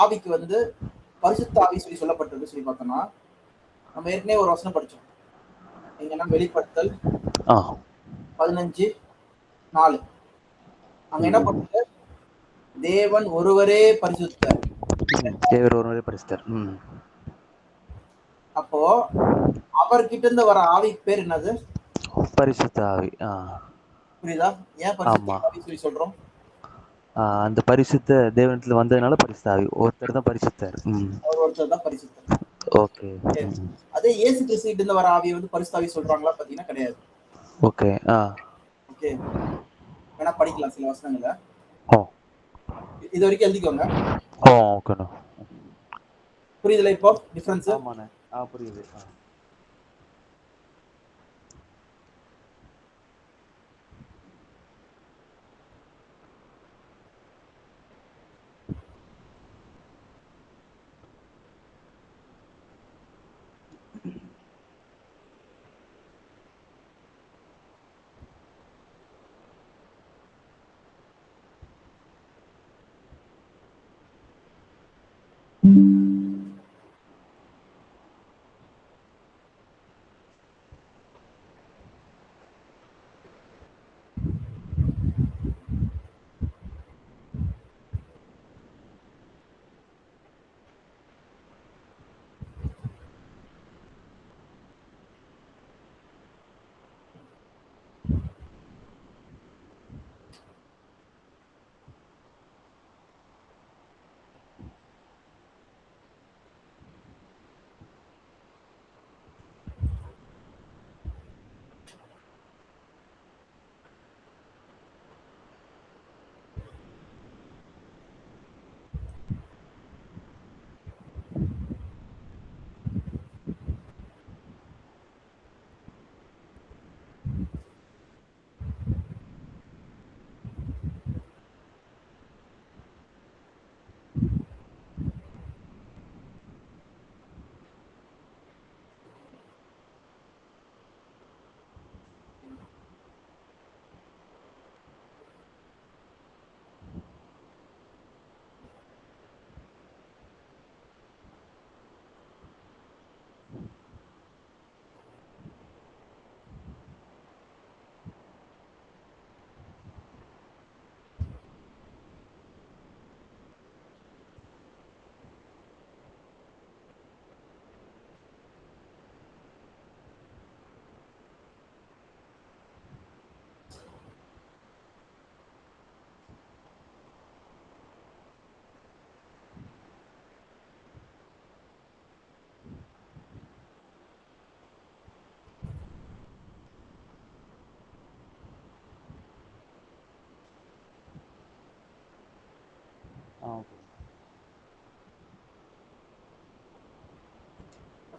ஆவிக்கு வந்து பரிசுத்த ஆவி சொல்லி சொல்லப்பட்டிருக்கு சொல்லி பார்த்தோம்னா, நம்ம ஏற்கனவே ஒரு வசனம் படிச்சோம். எங்கன்னா வெளிப்படுத்தல் 15:4. அங்க என்ன பண்ணுது? தேவன் ஒருவரே பரிசுத்தர். தேவன் ஒருவரே பரிசுத்தர். அப்போ அவர்கிட்ட இருந்து வர ஆவி பேர் என்னது? பரிசுத்த ஆவி. புரியுதா? ஏன் பரிசுத்த ஆவி சொல்லி சொல்றோம்? அந்த பரிசுத்த தேவனத்துல வந்ததுனால பரிசுத்த ஆவி. ஒருத்தர் தான் பரிசுத்தர். ஒருத்தர் தான் பரிசுத்தர். ஓகே. அதே இயேசு கிறிஸ்து கிட்ட இருந்து வர ஆவியை வந்து பரிசுத்த ஆவி சொல்றாங்களா? பாத்தீங்கன்னா கிடையாது. ஓகே. ஓகே. வேணா படிக்கலாம் சில வசனங்களை. இது வரைக்கும் எழுதிக்கோங்க. ஓகேண்ணா. புரியுதுல இப்போ டிஃபரன்ஸ்? ஆமாண்ணே. புரியுது.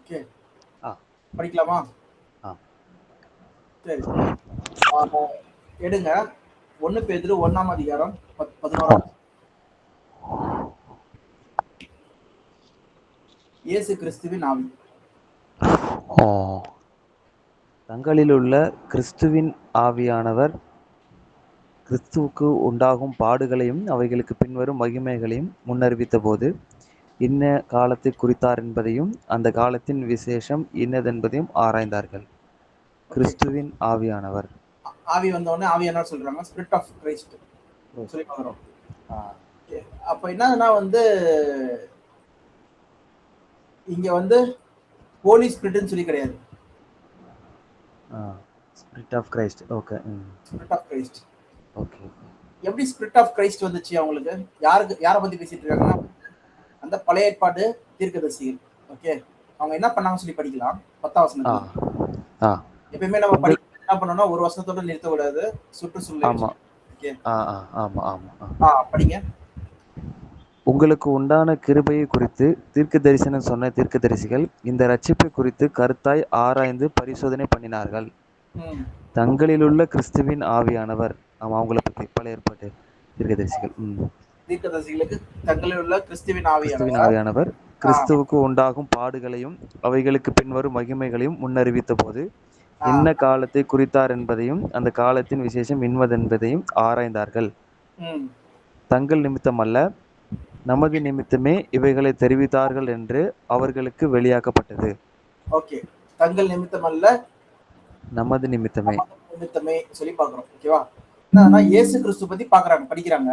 ஓகே, ஆ படிக்கலாமா? ஆ சரி, எடுங்க. 1 பேதுரு 1ஆம் அதிகாரம் 11ஆம். இயேசு கிறிஸ்துவின் ஆவி. தங்களிலுள்ள கிறிஸ்துவின் ஆவியானவர் கிறிஸ்துவுக்கு உண்டாகும் பாடுகளையும் அவைகளுக்கு பின்வரும் மகிமைகளையும் முன்னறிவித்த போது இன்ன காலத்தை குறித்தார் என்பதையும் அந்த காலத்தின் விசேஷம் இன்னதென்பதையும் ஆராய்ந்தார்கள். கிறிஸ்துவின் ஆவியானவர் ஆவி வந்த உடனே ஆவி என்ன சொல்றாங்க? ஸ்பிரிட் ஆஃப் கிரைஸ்ட் சொல்லி பார்க்குறோம். அப்ப என்னன்னா வந்து இங்க வந்து ஹோலி ஸ்பிரிட்னு சொல்லி கிடையாது. Spirit of Christ. Okay. Spirit of Christ. Okay. எப்படி ஸ்பிரிட் ஆஃப் கிரைஸ்ட் வந்துச்சு அவங்களுக்கு? யாரை பத்தி பேசிட்டு இருக்காங்கன்னா அந்த பழைய ஏற்பாடு தீர்க்கதரிசிகள். ஓகே, அவங்க என்ன பண்ணாங்க சொல்லி படிக்கலாம். 10ஆம் வசனத்துல எப்பயுமே நம்ம படிக்க என்ன பண்ணணும்னா ஒரு வசனத்தோட நிறுத்த கூடாது. சுற்றுச்சூழல். ஆமா. ஓகே. ஆமா ஆமா. படிங்க. உங்களுக்கு உண்டான கிருபையை குறித்து தீர்க்க தரிசனம் சொன்ன தீர்க்கதரிசிகள் இந்த ரட்சிப்பை குறித்து கருத்தாய் ஆராய்ந்து பரிசோதனை பண்ணினார்கள். தங்களிலுள்ள கிறிஸ்துவின் ஆவியானவர். ஆமா, அவங்கள பத்தி பழைய ஏற்பாட்டு தீர்க்கதரிசிகளுக்கு தங்களில் உள்ள கிறிஸ்துவின் ஆவியானவர் கிறிஸ்துவுக்கு உண்டாகும் பாடுகளையும் அவைகளுக்கு பின்வரும் மகிமைகளையும் முன்னறிவித்த போது என்ன காலத்தை குறித்தார் என்பதையும் அந்த காலத்தின் விசேஷம் இன்னதென்பதையும் ஆராய்ந்தார்கள். தங்கள் நிமித்தம் அல்ல, நமது நிமித்தமே இவைகளை தெரிவித்தார்கள் என்று அவர்களுக்கு வெளியாக்கப்பட்டது. ஓகே, தங்கள் நிமித்தம் அல்ல, நமது நிமித்தமே சொல்லி பார்க்கிறோம். ஓகேவா? என்னன்னா இயேசு கிறிஸ்து பத்தி பார்க்கறாங்க, படிக்கிறாங்க.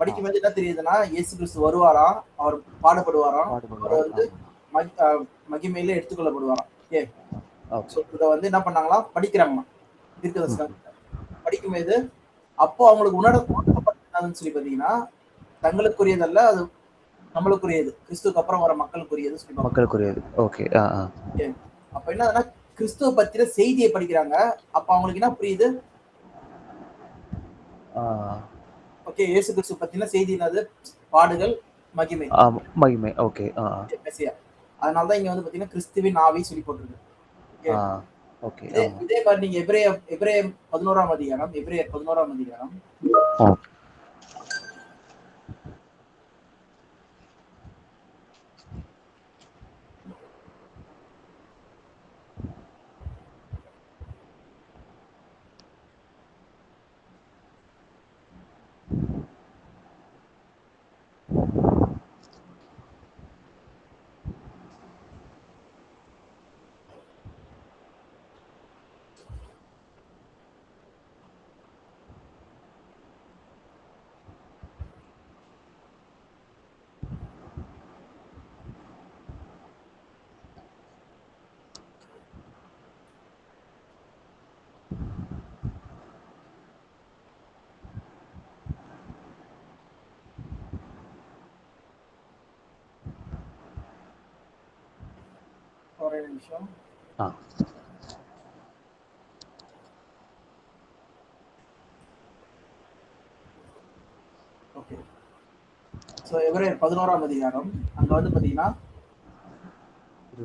படிக்கும்போது என்ன தெரியுதுன்னா இயேசு கிறிஸ்து வருவாராம், அவர் பாடுபடுவாராம், அவர் வந்து மகிமையில எடுத்துக்கொள்ளப்படுவாராம். ஓகே, இதை வந்து என்ன பண்ணாங்களா படிக்கிறாங்களாம் தீர்க்கதரிசனம். படிக்கும்போது அப்போ அவங்களுக்கு உணர்த்தப்பட்டதுன்னு சொல்லி பார்த்தீங்கன்னா தங்களுக்குரியதல்ல, அது நம்மளுக்குரியது, கிறிஸ்துவுக்கு அப்புறம் வர மக்களுக்குரியது சொல்லி மக்களுக்குரியது. ஓகே. அப்ப என்னன்னா கிறிஸ்துவ பத்தின செய்தியை படிக்கிறாங்க. அப்ப அவங்களுக்கு என்ன புரியுது? ஓகே, இயேசு கிறிஸ்து பத்தின செய்தி என்னது? பாடுகள், மகிமை. மகிமை. ஓகே. அதனால தான் இங்க வந்து பாத்தீங்கன்னா கிறிஸ்துவின் ஆவி சொல்லி போட்டுருக்கு. ஓகே. இதே மாதிரி நீங்க எபிரேயர் 11ஆம் அதிகாரம், எபிரேயர் 11ஆம் அதிகாரம் ஒரே நிமிஷம். ஓகே, சோ எபிரேயர் 11ஆம் அதிகாரம் அங்க வந்து பாத்தீங்கன்னா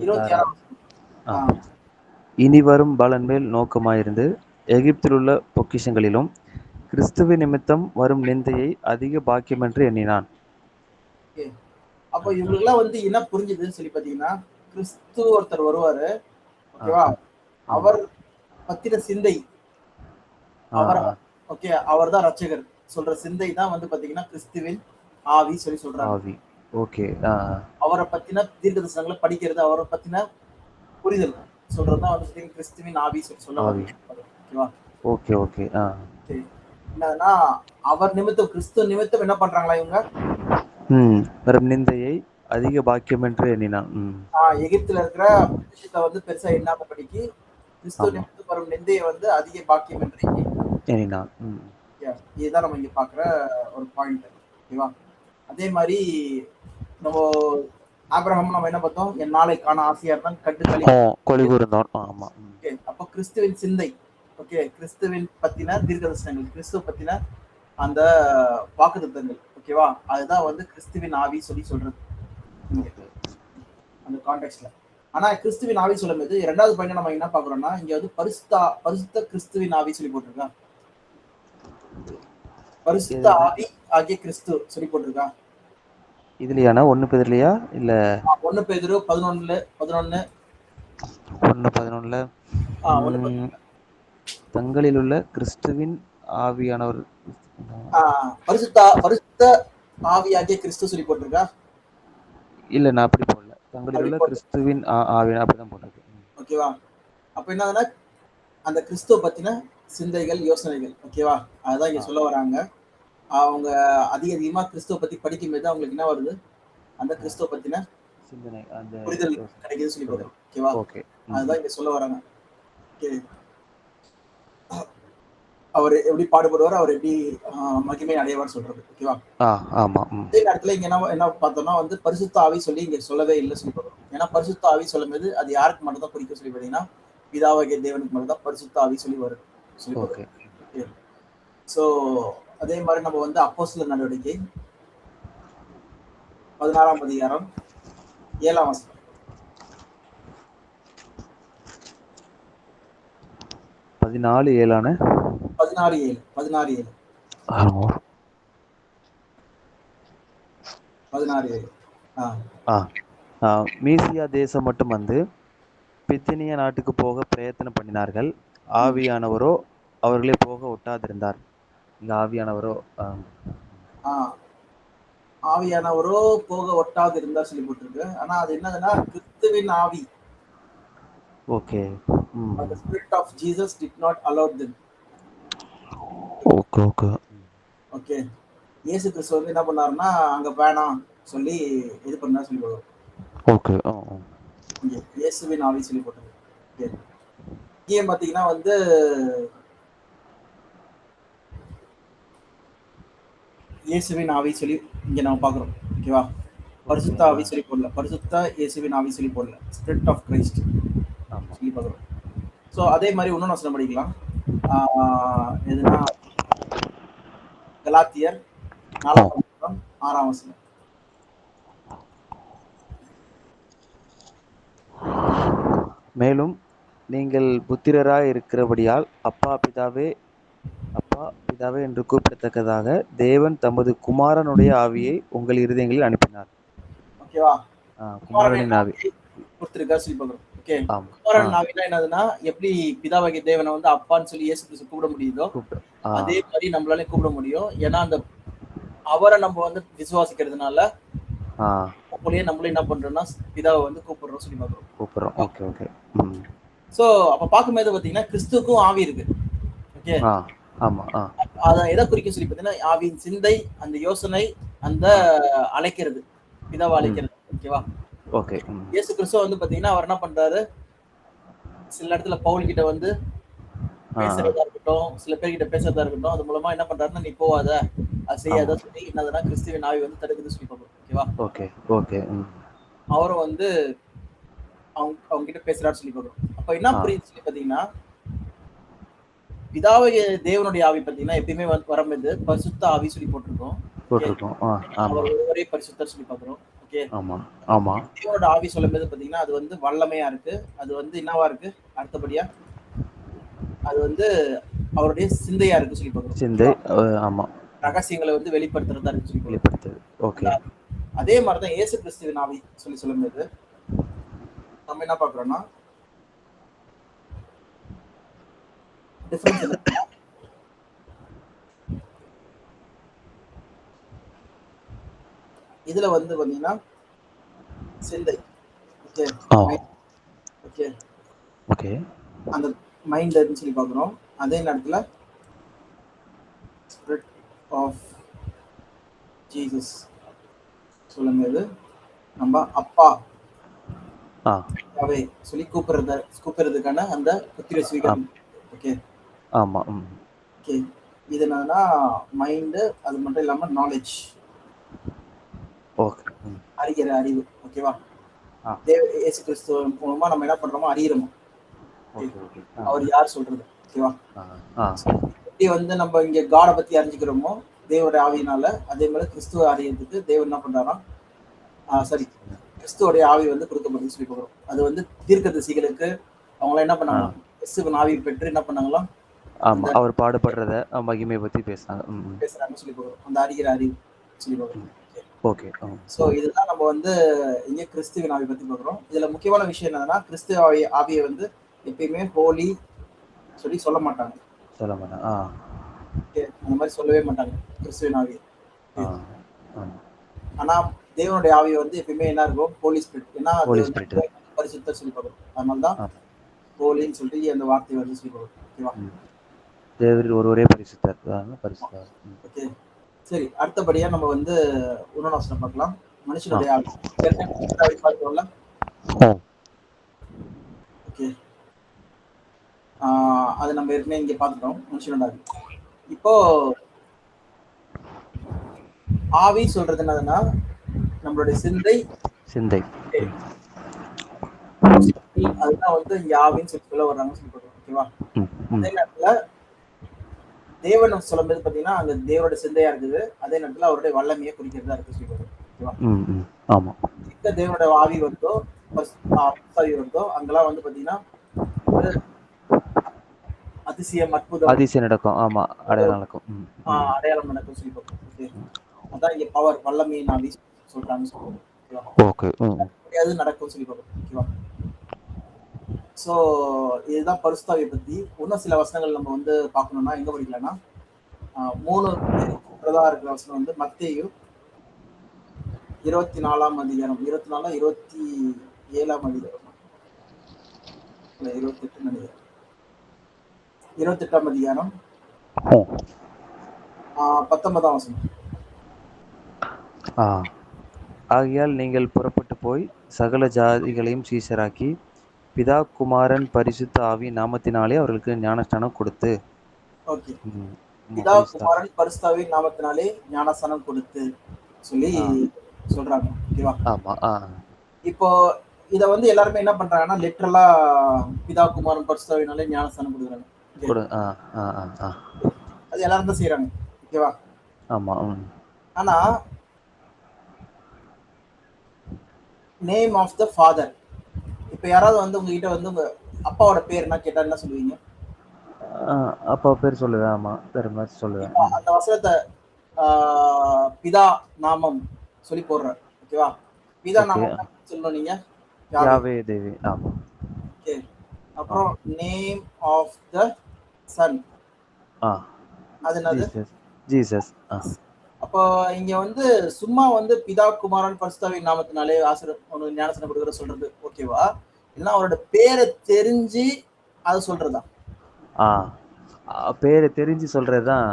26. இனி வரும் பலன் மேல் நோக்கமாயிருந்து எகிப்தில் உள்ள பொக்கிஷங்களிலும் கிறிஸ்துவ நிமித்தம் வரும் நிந்தையை அதிக பாக்கியம் என்று எண்ணினான். அப்போ இவங்களுக்குலாம் வந்து என்ன புரிஞ்சுதுன்னு சொல்லி பாத்தீங்கன்னா கிறிஸ்து ஒருத்தர் வருவாரு. ஓகேவா? அவர் பத்தின சிந்தை, அவர் ஓகே, அவர் தான் ரட்சகர் சொல்ற சிந்தை தான் வந்து பாத்தீங்கன்னா கிறிஸ்துவின் ஆவி சொல்லி சொல்றாங்க. ஓகே. அவரை பத்தின தீர்க்கதரிசனங்களை படிக்கிறது, அவரை பத்தின புரிதல் சொல்றதுதான் வந்து கிறிஸ்துவின் ஆவி சொல்லி சொல்லுவாங்க. ஓகேவா? ஓகே. என்னன்னா அவர் நிமித்தம், கிறிஸ்து நிமித்தம் என்ன பண்றாங்களா இவங்க? வரும் நிந்தையை அதிக பாக்கியம் என்று எண்ணினான். எகிப்துல இருக்கிற விஷயத்தை வந்து பெருசா எண்ணாம படிக்கி கிறிஸ்து நிமித்தம் வரும் நிந்தையை வந்து அதிக பாக்கியம் என்று எண்ணினான். இதுதான் நம்ம இங்க பாக்குற ஒரு பாயிண்ட். ஓகேவா? அதே மாதிரி நம்ம ஆபிரகாம் நம்ம என்ன பார்த்தோம்? என் நாளை காண ஆசையா இருந்தான், கட்டு கூர்ந்தான். ஆமா. ஓகே, அப்ப கிறிஸ்துவின் சிந்தை, ஓகே, கிறிஸ்துவின் பத்தின தீர்க்கதரிசனங்கள், கிறிஸ்துவ பத்தின அந்த வாக்குத்தத்தங்கள். ஓகேவா? அதுதான் வந்து கிறிஸ்துவின் ஆவி சொல்லி சொல்றது அந்த கான்டெக்ட்ல. ஆனா கிறிஸ்துவின் ஆவி சொல்லும்போது 2வது பாயிண்ட் நம்ம என்ன பாக்குறோம்னா, இங்க வந்து பரிசுத்த கிறிஸ்துவின் ஆவி சொல்லி போட்டிருக்கா. பரிசுத்த எதுல? ஆவி ஆகிய கிறிஸ்து சொல்லி போட்டிருக்கா. இதுலயாண்ணா? 1 பேதுருலயா? இல்ல 1 பேதுரு 11 1:11 1 தங்களில் உள்ள கிறிஸ்துவின் ஆவியானவர் பரிசுத்த ஆவியாகிய கிறிஸ்து சொல்லி போட்டிருக்கா. இல்ல, நான் அப்படி போடல. தங்களில் அப்படி உள்ள போட்டு கிறிஸ்துவின் ஆவியான அப்படிதான் போட்டிருக்கு. ஓகேவா. அப்ப என்னதுன்னா அந்த கிறிஸ்துவ பத்தின சிந்தைகள், யோசனைகள். ஓகேவா. அதுதான் இங்க சொல்ல வராங்க. அவங்க அதிகமா கிறிஸ்துவ பத்தி படிக்கும்போது அவங்களுக்கு என்ன வருது, அந்த கிறிஸ்துவ பத்தின சிந்தனை, அந்த புரிதல் கிடைக்குதுன்னு சொல்லி புரிதல். பார்க்கிறோம். ஓகேவா. ஓகே. அதுதான் இங்க சொல்ல வராங்க. ஓகே. அவர் எப்படி பாடுபடுவார், அவர் எப்படி மகிமை அடைவார் சொல்றது. ஓகேவா. ஆமா. அதே நேரத்துல இங்க என்ன பார்த்தோம்னா வந்து பரிசுத்த ஆவி சொல்லி இங்க சொல்லவே இல்லை சொல்லி பார்க்கிறோம். ஏன்னா பரிசுத்த ஆவி சொல்லும்போது அது யாருக்கு மட்டும் தான் குறிக்க சொல்லி பார்த்தீங்கன்னா, பிதாவாகிய தேவனுக்கு மட்டும் தான் பரிசுத்த ஆவி சொல்லி வரும் சொல்லி ஓகே. பார்க்கிறோம். சோ அதே மாதிரி நம்ம வந்து அப்போஸ்தலர் நடவடிக்கை 16ஆம் அதிகாரம் 7ஆம் வசனம். 14:7 16:7 16:7 மீசியா தேசம் மட்டும் வந்து பித்தினியா நாட்டுக்கு போக பிரயத்தனம் பண்ணினார்கள். ஆவியானவரோ அவர்களே போக ஒட்டாதிருந்தார். இங்க ஆவியானவரோ ஆவியானவரோ போக ஒட்டாது இருந்தா சொல்லி போட்டிருக்கு. ஆனா அது என்னதுன்னா கிறிஸ்துவின் ஆவி. Okay. The spirit of Jesus did not allow them. Okay. இயேசு கிறிஸ்து வந்து என்ன பண்ணாருன்னா அங்க வேணாம் சொல்லி இது பண்ணா சொல்லி போடுவோம். ஓகே. இங்க இயேசுவின் ஆவி சொல்லி போட்டது. இங்கே பாத்தீங்கன்னா வந்து இயேசுவின் ஆவி சொல்லி இங்க நம்ம பாக்குறோம். ஓகேவா. பரிசுத்த ஆவி சொல்லி போடல, பரிசுத்த இயேசுவின் ஆவி சொல்லி போடல, ஸ்பிரிட் ஆஃப் கிரைஸ்ட் சொல்லி பாக்குறோம். சோ அதே மாதிரி இன்னொன்னு வசனம் படிக்கலாம். எதுனா கலாத்தியர் 4ஆம் அதிகாரம் 6ஆம் வசனம். மேலும் நீங்கள் புத்திரராய் இருக்கிறபடியால் அப்பா பிதாவே என்று கூப்பிடத்தக்கதாக தேவன் தமது குமாரனுடைய ஆவியை உங்கள் இருதயங்களில் அனுப்பினார். ஓகேவா. குமாரனின் ஆவி கொடுத்திருக்கா சொல்லி பார்க்கிறோம். ஓகே. குமாரன் ஆவினா என்னதுன்னா எப்படி பிதாவாகிய தேவனை வந்து அப்பான்னு சொல்லி இயேசு கிறிஸ்து கூப்பிட முடியுதோ அதே மாதிரி நம்மளால கூப்பிட முடியும். ஏன்னா அந்த அவரை நம்ம வந்து விசுவாசிக்கிறதுனால அப்படியே நம்மளும் என்ன பண்றோம்னா பிதாவை வந்து கூப்பிடுறோம் சொல்லி கூப்பிடுறோம். Okay okay. சோ அப்ப பார்க்கும்போது பாத்தீங்கன்னா கிறிஸ்துவுக்கும் ஆவி இருக்கு. ஓகே. ஆமா. அத எதை குறிக்க சொல்லி பாத்தீங்கன்னா ஆவியின் சிந்தை, அந்த யோசனை, அந்த அழைக்கிறது, பிதாவை அழைக்கிறது. ஓகேவா. ஓகே. இயேசு கிறிஸ்து வந்து பாத்தீங்கன்னா அவர் என்ன பண்றாரு, சில இடத்துல பவுல் கிட்ட வந்து பேசுறதா இருக்கட்டும், சில பேர்கிட்ட பேசுறதா இருக்கட்டும், அது மூலமா என்ன பண்றாருன்னா நீ போவாத, அது செய்யாத சொல்லி என்னதுன்னா கிறிஸ்துவின் ஆவி வந்து தடுக்குது சொல்லி பார்ப்போம். ஓகேவா. ஓகே. அவரும் வந்து அவங்க கிட்ட பேசுறாரு சொல்லி பார்க்கிறோம். அப்ப என்ன புரியுது சொல்லி பாத்தீங்கன்னா பிதாவாகிய தேவனுடைய ஆவி பாத்தீங்கன்னா எப்பயுமே வரும்போது பரிசுத்த ஆவி சொல்லி போட்டிருக்கோம். அவர் ஒருவரே பரிசுத்தர் சொல்லி பார்க்கிறோம். ஓகே. ஆமா. தேவனோட ஆவி சொல்லும்போது பாத்தீங்கன்னா அது வந்து வல்லமையா இருக்கு. அது வந்து என்னவா இருக்கு, அடுத்தபடியா அது வந்து அவருடைய சிந்தையா இருக்கு சொல்லி பார்க்கிறோம். சிந்தை. ஆமா. ரகசியங்களை வந்து வெளிப்படுத்துறதா இருக்கு சொல்லி வெளிப்படுத்துது. ஓகே. அதே மாதிரிதான் இயேசு கிறிஸ்துவின் ஆவி சொல்லி சொல்லும்போது நம்ம என்ன பாக்குறோம்னா டிஃபரன்ஸ் என்ன, இதுல வந்து பாத்தீங்கன்னா சிந்தை. ஓகே. அந்த மைண்ட் சொல்லி பாக்குறோம். அதே நேரத்துல ஸ்பிரிட் ஆஃப் ஜீசஸ் சொல்லும்போது நம்ம அப்பா சொல்லி கூப்பிடுறதுக்கான அந்த புத்திர ஸ்வீகாரம். ஓகே. ஆமா. ஓகே. இது என்னன்னா மைண்ட், அது மட்டும் இல்லாம நாலேஜ், அறிகிற அறிவு. ஓகேவா. இயேசு கிறிஸ்து மூலமா நம்ம என்ன பண்றோமோ அறியறோம் அவர் யார் சொல்றது. ஓகேவா. எப்படி வந்து நம்ம இங்க காட பத்தி அறிஞ்சுக்கிறோமோ தேவனுடைய ஆவியினால, அதே மாதிரி கிறிஸ்துவ அறியறதுக்கு தேவன் என்ன பண்றாரா, சரி கிறிஸ்துவோடைய ஆவி வந்து கொடுக்கப்படுதுன்னு சொல்லி பார்க்குறோம். அது வந்து தீர்க்கதரிசிகளுக்கு அவங்களாம் என்ன ஆ. பண்ணாங்களாம், கிறிஸ்துவின் ஆவி பெற்று என்ன பண்ணாங்களாம், ஆமா. அந்த அவர் பாடுபடுறத மகிமைய பத்தி பேசுனாங்க. பேசுறாங்கன்னு சொல்லி பார்க்குறோம். அந்த அறிகிற அறிவு சொல்லி பார்க்குறோம். ஓகே. ஸோ இதுதான் நம்ம வந்து இங்கே கிறிஸ்துவின் ஆவி பற்றி பார்க்குறோம். இதில் முக்கியமான விஷயம் என்னன்னா, கிறிஸ்துவ ஆவியை வந்து எப்பயுமே ஹோலி சொல்லி சொல்ல மாட்டாங்க. சொல்ல மாட்டேன். அந்த மாதிரி சொல்லவே மாட்டாங்க கிறிஸ்துவின் ஆவி. ஆ. ஆனா தேவனுடைய ஆவியை வந்து எப்பயுமே என்ன இருக்கும், ஹோலி ஸ்பிரிட். ஏன்னா அது ஹோலி வந்து ஸ்பிரிட். பரிசுத்தர் சொல்லி பார்க்குறோம். அதனால தான் ஹோலின்னு சொல்லிட்டு அந்த வார்த்தை வந்து சொல்லி பார்க்குறோம். ஓகேவா? தேவரில் ஒருவரே பரிசுத்தர். பரிசுத்தர். ஓகே, சரி. அடுத்தபடியா நம்ம வந்து உணவாசனம் பார்க்கலாம். மனுஷனுடைய ஆவி. ஏற்கனவே பார்த்தோம்ல. ஓகே, அது நம்ம ஏற்கனவே இங்கே பார்த்துட்டோம், மனுஷனோட ஆவி. இப்போ ஆவி சொல்றது என்னதுன்னா, நம்மளுடைய சிந்தை. அதுதான் வந்து இங்க ஆவின்னு சொல்லி சொல்ல வர்றாங்கன்னு சொல்லி சொல்றோம். ஓகேவா? அதே நேரத்துல தேவன் சொல்லும்போது பாத்தீங்கன்னா அங்க தேவனோட சிந்தையா இருக்குது. அதே நேரத்துல அவருடைய வல்லமையை குறிக்கிறதா இருக்கு சொல்லி சொல்றோம். ஓகேவா? ஆமா. எங்க தேவனோட ஆவி வருதோ, ஆவி வருதோ, அங்கெல்லாம் வந்து பாத்தீங்கன்னா ஒரு அதிசயம், அதிசயம் நடக்கும். ஆமா, அடையாளம் நடக்கும். அடையாளம் நடக்கும் சொல்லி பார்ப்போம். ஓகே, அதான் இங்க பவர், வல்லமையின் ஆவி சொல்றாங்க சொல்லுவோம். ஓகே, அது நடக்கும் சொல்லி பார்ப்போம். ஓகேவா? ஸோ இதுதான் பரிசுத்தாவியை பத்தி. இன்னும் சில வசனங்கள் நம்ம வந்து பார்க்கணும்னா எங்க படிக்கலாம்னா, 3 இருக்கிற வசனம் வந்து மத்தேயு 24ஆம் அதிகாரம், 24 27ஆம் அதிகாரம், 28 நினைக்கிறேன், 28ஆம் அதிகாரம் 19ஆம் வசனம். ஆகையால் நீங்கள் புறப்பட்டு போய் சகல ஜாதிகளையும் சீஷராக்கி பிதா குமாரன் பரிசுத்த ஆவி நாமத்தினாலே அவர்களுக்கு ஞானஸ்நானம் கொடுத்து. ஓகே, பிதா குமாரன் பரிசுத்த ஆவி நாமத்தினாலே ஞானஸ்நானம் கொடுத்து சொல்லி சொல்றாங்க. ஓகேவா? ஆமா. இப்போ இத வந்து எல்லாருமே என்ன பண்றாங்கன்னா லிட்டரலா பிதா குமாரன் பரிசுத்த ஆவினாலே ஞானஸ்நானம் கொடுக்குறாங்க. அது எல்லாரும் தான் செய்யறாங்க. ஓகேவா? ஆமா. ஆனா நேம் ஆஃப் த ஃபாதர், இப்ப யாராவது வந்து உங்ககிட்ட வந்து உங்க அப்பாவோட பேர் என்ன கேட்டா என்ன சொல்லுவீங்க? அப்பா பேர் சொல்லுவேன். ஆமா, வேற மாதிரி சொல்லுவேன். அந்த வசனத்தை பிதா நாமம் சொல்லி போடுறேன். ஓகேவா? பிதா நாமம் சொல்லணும் நீங்க, யாவே தேவி. ஆமா. ஓகே, அப்புறம் நேம் ஆஃப் த சன், அது என்னது? ஜீசஸ். அப்போ இங்க வந்து சும்மா வந்து பிதா குமாரன் பரிசுத்த ஆவி நாமத்தினாலே ஞானஸ்நானம் கொடுக்குற சொல்றது ஓகேவா? இல்லைன்னா அவரோட பேரை தெரிஞ்சு அது சொல்றதா? பேரை தெரிஞ்சு சொல்றதுதான்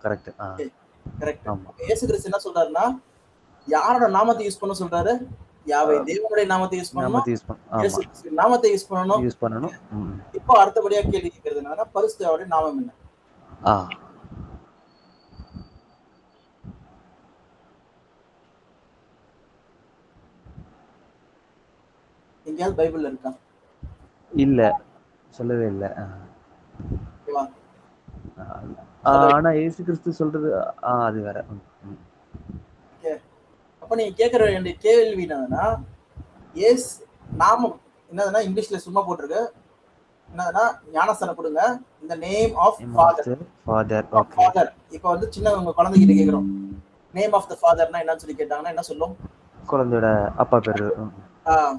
கரெக்ட். கரெக்ட். இயேசு கிறிஸ்து என்ன சொல்றாருன்னா, யாரோட நாமத்தை யூஸ் பண்ண சொல்றாரு? யாவே தேவனுடைய நாமத்தை யூஸ் பண்ணணும், இயேசு கிறிஸ்து நாமத்தை யூஸ் பண்ணணும். இப்போ அடுத்தபடியா கேள்வி கேட்கறது என்னன்னா, பரிசுத்த ஆவியோட நாமம் என்ன? எங்கேயாவது பைபிள்ல இருக்கா? இல்ல, சொல்லவே இல்ல. ஆனா இயேசு கிறிஸ்து சொல்றது அது வேற. அப்ப நீங்க கேட்கற வேண்டிய கேள்வி என்னதுன்னா, எஸ் நாமம் என்னதுன்னா இங்கிலீஷ்ல சும்மா போட்டிருக்கு, என்னதுன்னா ஞானஸ்நானம் கொடுங்க இந்த நேம் ஆஃப் ஃபாதர். இப்ப வந்து சின்ன உங்க குழந்தைகிட்ட கேக்குறோம், நேம் ஆஃப் த ஃபாதர்னா என்னன்னு சொல்லி கேட்டாங்கன்னா என்ன சொல்லும்? குழந்தையோட அப்பா பேரு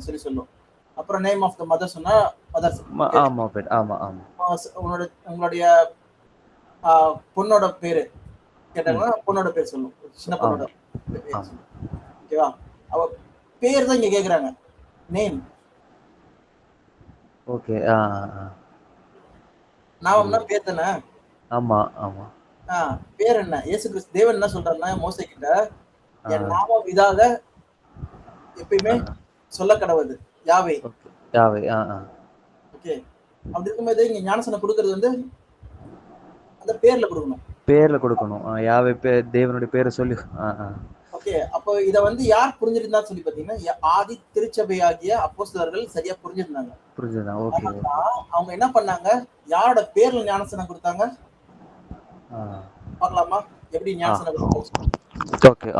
சரி சொல்லும். அப்புறம் நேம் ஆஃப் த மதர் சொன்னா மதர். ஆமா பேர். ஆமா. உங்களுடைய பொண்ணோட பேரு கேட்டாங்கன்னா பொண்ணோட பேர் சொல்லும், சின்ன பொண்ணோட. ஓகேவா? அவ பேர் தான் இங்க கேக்குறாங்க, நேம். ஓகே. நாமம்னா பேர் தானே. ஆமா. பேர் என்ன? இயேசு கிறிஸ்து தேவன் என்ன சொல்றாருன்னா மோசே கிட்ட, என் நாமம் இதாக எப்பயுமே சொல்ல கடவுது, யாவே. ஓகே, அப்படி இருக்கும்போது இங்க ஞானஸ்நானம் கொடுக்கிறது வந்து அந்த பேர்ல கொடுக்கணும். யாவே தேவனுடைய பேரை சொல்லி. ஓகே, அப்போ இத வந்து யார் புரிஞ்சிருந்தா சொல்லி பாத்தீங்கன்னா ஆதி திருச்சபையாகிய அப்போஸ்தலர்கள் சரியா புரிஞ்சிருந்தாங்க. ஓகே. அவங்க என்ன பண்ணாங்க, யாரோட பேர்ல ஞானஸ்நானம் கொடுத்தாங்க பார்க்கலாமா? எப்படி ஞானஸ்நானம் கொடுத்தாங்க? ஓகே.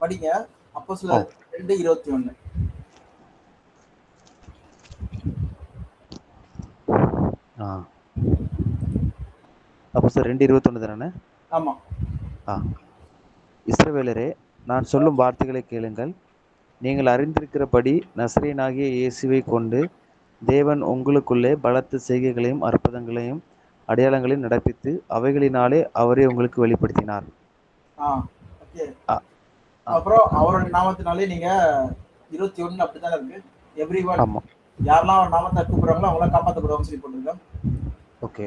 படிங்க. அப்போஸ்தலர் 2:21. அப்போஸ்தலர் 2:21 தானே? ஆமா. இஸ்ரவேலரே, நான் சொல்லும் வார்த்தைகளை கேளுங்கள். நீங்கள் அறிந்திருக்கிறபடி நசரேயனாகிய இயேசுவை கொண்டு தேவன் உங்களுக்குள்ளே பலத்த செய்கைகளையும் அற்புதங்களையும் அடையாளங்களையும் நடப்பித்து அவைகளினாலே அவரே உங்களுக்கு வெளிப்படுத்தினார். ஓகே. அப்புறம் அவரோட நாமத்தினாலே நீங்க 21 அப்படித்தானே இருக்கு. எவ்ரிவன், யாரெல்லாம் அவர் நாமத்தை கூப்பிடுறாங்களோ அவங்கள காப்பாற்றப்படுவாங்க சொல்லி போட்டுருக்கோம். ஓகே.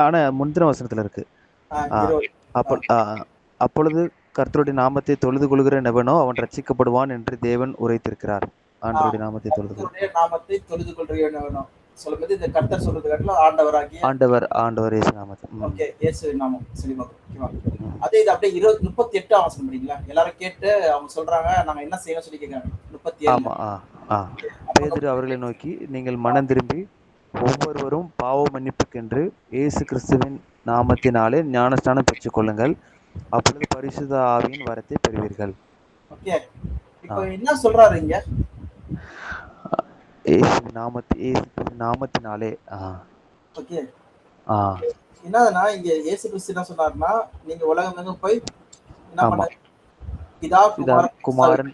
ஆனா முந்தின வசனத்துல இருக்கு. அப்பொழுது கர்த்தருடைய நாமத்தை தொழுது கொள்கிற நெவனோ அவன் ரட்சிக்கப்படுவான் என்று தேவன் உரைத்திருக்கிறார். ஆண்டவருடைய நாமத்தை தொழுது கொள்கிறவனோ சொல்லும்போது இந்த கர்த்தர் சொல்றது காட்டிலும் ஆண்டவராகிய ஆண்டவர் இயேசு நாமத்தை. ஓகே, இயேசு நாமம் சொல்லி ஓகேவா. அதே இது அப்படியே 38 அவசரம் படிங்களா? எல்லாரும் கேட்டு அவங்க சொல்றாங்க நாங்க என்ன செய்யணும் சொல்லி கேட்கறாங்க. 37. பேதுரு அவர்களை நோக்கி, நீங்கள் மனம் திரும்பி ஒவ்வொருவரும் பாவ மன்னிப்புக்கென்று இயேசு கிறிஸ்துவின் நாமத்தினாலே ஞானஸ்நானம் பெற்றுக் கொள்ளுங்கள், அப்பொழுது பரிசுத்த ஆவியின் வரத்தை பெறுவீர்கள். ஓகே, இப்போ என்ன சொல்றாரு இங்க? இயேசு நாமத்தினாலே. ஓகே, என்னதுன்னா இங்க இயேசு கிறிஸ்து என்ன சொன்னாருன்னா, நீங்க உலகம் எங்கும் போய் என்ன பண்ணாரு? பிதா குமாரன்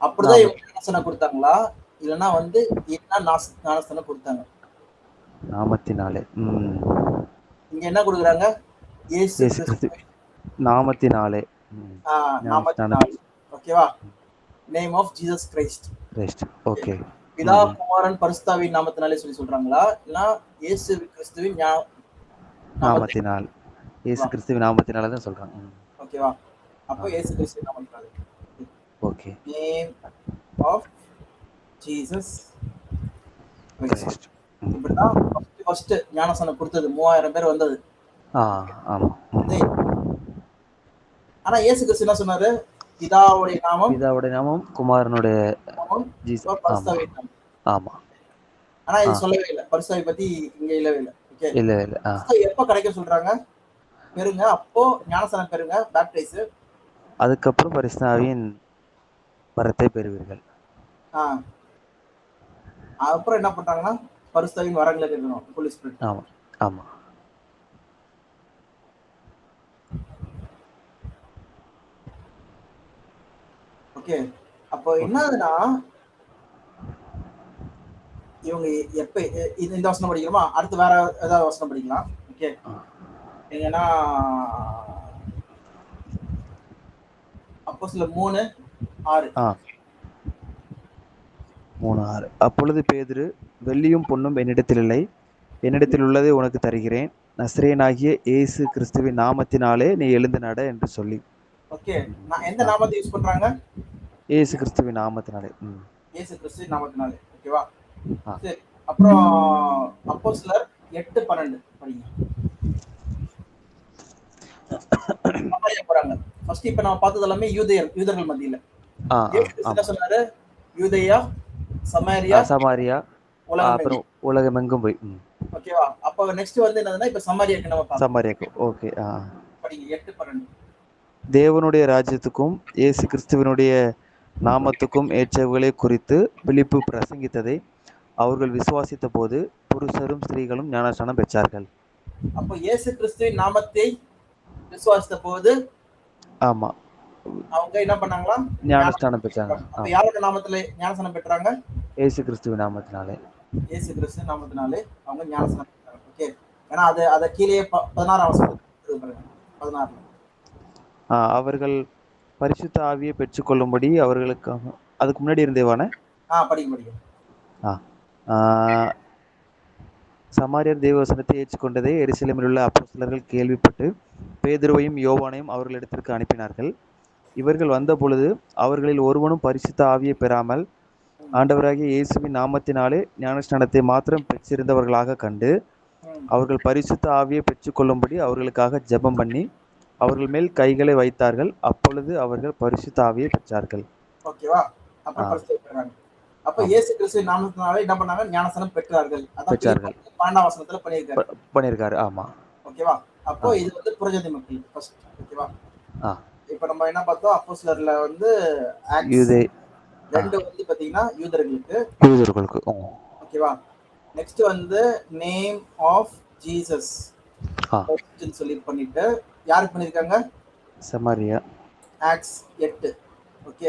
அப்படிதான் ஞானஸ்நானம் கொடுத்தாங்களா? இல்லைன்னா வந்து என்ன ஞானஸ்நானம் கொடுத்தாங்க? நாமத்தினாலே. இங்க என்ன கொடுக்குறாங்க? இயேசு கிறிஸ்து நாமத்தினாலே. ஓகேவா? Name of Jesus Christ. Okay. பிதா குமாரன் பரிசுத்தாவின் நாமத்தினாலே சொல்லி சொல்றாங்களா? இல்ல இயேசு கிறிஸ்துவின் நாமத்தினால்? இயேசு கிறிஸ்துவின் நாமத்தினால தான் சொல்றாங்க. ஓகேவா? அப்போ இயேசு கிறிஸ்துவின் நாமத்தினாலே. Okay. Name of Jesus Christ. இப்படிதான் ஃபர்ஸ்ட் ஞானஸ்நானம் கொடுத்தது. 3000 பேர் வந்தது. ஆமா. ஆனா இயேசு கிறிஸ்து என்ன சொன்னாரு? பிதாவுடைய நாமம் குமாரனுடைய பரிசுத்தாவின் நாமம். ஆமா. ஆனா இது சொல்லவே இல்லை. பரிசுத்தாவி பத்தி இங்க இல்லவே இல்லை. ஓகே, இல்ல. எப்ப கிடைக்க சொல்றாங்க? பெருங்க, அப்போ ஞானஸ்நானம் பெறுங்க, பேப்டைஸ். அதுக்கப்புறம் பரிசுத்தாவியின் வரத்தை பெறுவீர்கள். அப்புறம் என்ன பண்றாங்கன்னா பரிசுத்தாவின் வரங்களை கேட்கணும். ஹோலி ஸ்பிரிட். ஆமா. ஓகே, அப்போ என்னதுன்னா இவங்க எப்ப இந்த வசனம் படிக்கிறோமா? அடுத்து வேற ஏதாவது வசனம் படிக்கலாம். ஓகே, எங்கன்னா அப்போஸ்தலர் 3:6. அப்பொழுது பேதுரு, வெள்ளியும் பொன்னும் என்னிடத்தில் இல்லை, என்னிடத்தில் உள்ளதை உனக்கு தருகிறேன், நசரேயனாகிய இயேசு கிறிஸ்துவின் நாமத்தினாலே நீ எழுந்து நட என்று சொல்லி. ஓகே, நான் எந்த நாமத்தை யூஸ் பண்றாங்க? இயேசு கிறிஸ்துவின் நாமத்தினாலே. இயேசு கிறிஸ்துவின் நாமத்தினாலே. ஓகேவா? சரி, அப்புறம் அப்போஸ்தலர் 8:12 படிங்க. சமாரியா போறாங்க. ஃபர்ஸ்ட் இப்ப நம்ம பார்த்தது எல்லாமே யூதர்கள் மத்தியில. என்ன சொன்னாரு? யூதேயா, சமாரியா, உலகமெங்கும் போய். ஓகேவா? அப்ப நெக்ஸ்ட் வந்து என்னதுன்னா இப்ப சமாரியாக்கு நம்ம பார்ப்போம். சமாரியாக்கு. ஓகே. படிங்க 8:12. தேவனுடைய ராஜ்யத்துக்கும் இயேசு கிறிஸ்துவினுடைய நாமத்துக்கும் ஏற்றவர்களை குறித்து பிலிப்பு பிரசங்கித்ததை அவர்கள் விசுவாசித்த போது புருஷரும் ஸ்திரீகளும் ஞானஸ்நானம் பெற்றார்கள். அப்போ இயேசு கிறிஸ்துவின் நாமத்தை விசுவாசித்த போது அவங்க என்ன பண்ணாங்களா? ஞானஸ்நானம் பெற்றாங்க. அப்ப யாரோட நாமத்திலே ஞானஸ்நானம் பெற்றாங்க? இயேசு கிறிஸ்துவின் நாமத்தினாலே. இயேசு கிறிஸ்துவின் நாமத்தினாலே அவங்க ஞானஸ்நானம் பெற்றாங்க. ஓகே, ஏன்னா அத கீழே 16 வசனம் 16. அவர்கள் பரிசுத்த ஆவியை பெற்றுக்கொள்ளும்படி அவர்களுக்காக. அதுக்கு முன்னாடி இருந்தேவானே? படிங்க. சமாரியர் தேவவசனத்தை ஏற்றுக்கொண்டதை எருசலேமில் உள்ள அப்போஸ்தலர்கள் கேள்விப்பட்டு பேதுருவையும் யோவானையும் அவர்களிடத்திற்கு அனுப்பினார்கள். இவர்கள் வந்த பொழுது அவர்களில் ஒருவனும் பரிசுத்த ஆவியை பெறாமல் ஆண்டவராகிய இயேசுவின் நாமத்தினாலே ஞானஸ்நானத்தை மாத்திரம் பெற்றிருந்தவர்களாக கண்டு அவர்கள் பரிசுத்த ஆவியை பெற்றுக்கொள்ளும்படி அவர்களுக்காக ஜெபம் பண்ணி அவர்கள் மேல் கைகளை வைத்தார்கள். அப்பொழுது அவர்கள் பரிசுத்த ஆவியை பெற்றார்கள். ஓகேவா? அப்ப இயேசு கிறிஸ்துவின் நாமத்தினாலே என்ன பண்ணாங்க? ஞானஸ்நானம் பெற்றார்கள். அதான் 12ஆம் வசனத்துல பண்ணியிருக்காரு. ஆமா. ஓகேவா? அப்போ இது வந்து புறஜாதி மக்கள் ஃபர்ஸ்ட். ஓகேவா? ஆ இப்போ நம்ம என்ன பார்த்தோம், அப்போஸ்தலர்ல வந்து ஆக்ட்ஸ் யூதே 2 வந்து பாத்தீங்கன்னா யூதர்களுக்கு. யூதர்களுக்கு. ஓகேவா? நெக்ஸ்ட் வந்து நேம் ஆஃப் ஜீசஸ் ஆ சொல்லி பண்ணிட்டு யாருக்கு பண்ணிருக்காங்க? சமாரியா. ஆக்ட்ஸ் 8. ஓகே,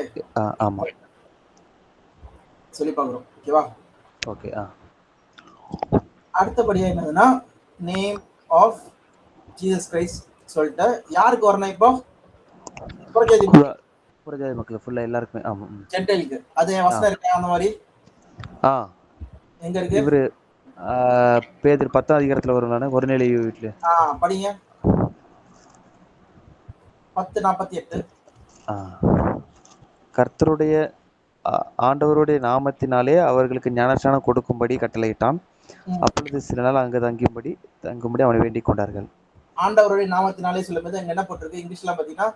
ஆமா. சொல்லி பார்க்குறோம். ஓகேவா? ஓகே. அடுத்தபடியா என்னதுன்னா நேம் ஆஃப் ஜீசஸ் கிரைஸ்ட் சொல்லிட்டு யாருக்கு வரணும் இப்போ? புறஜாதி மக்கள். புறஜாதி மக்கள் ஃபுல்லா எல்லாருக்குமே. ஆமா. ஜென்டைலுக்கு. அது வசனம் இருக்கா அந்த மாதிரி? எங்க இருக்கு? இவரு பேதுரு 10ஆம் அதிகாரத்துல வரும்லானே, கொர்நேலியு வீட்ல. படிங்க. 10:48. கர்த்தருடைய ஆண்டவருடைய நாமத்தினாலே அவர்களுக்கு ஞானஸ்நானம் கொடுக்கும்படி கட்டளையிட்டான். அப்பொழுது சில நாள் அங்கு தங்கும்படி அவனை வேண்டிக் கொண்டார்கள். ஆண்டவருடைய நாமத்தினாலே சொல்லும்போது அங்க என்ன போட்டிருக்கு? இங்கிலீஷ்ல பாத்தீங்கன்னா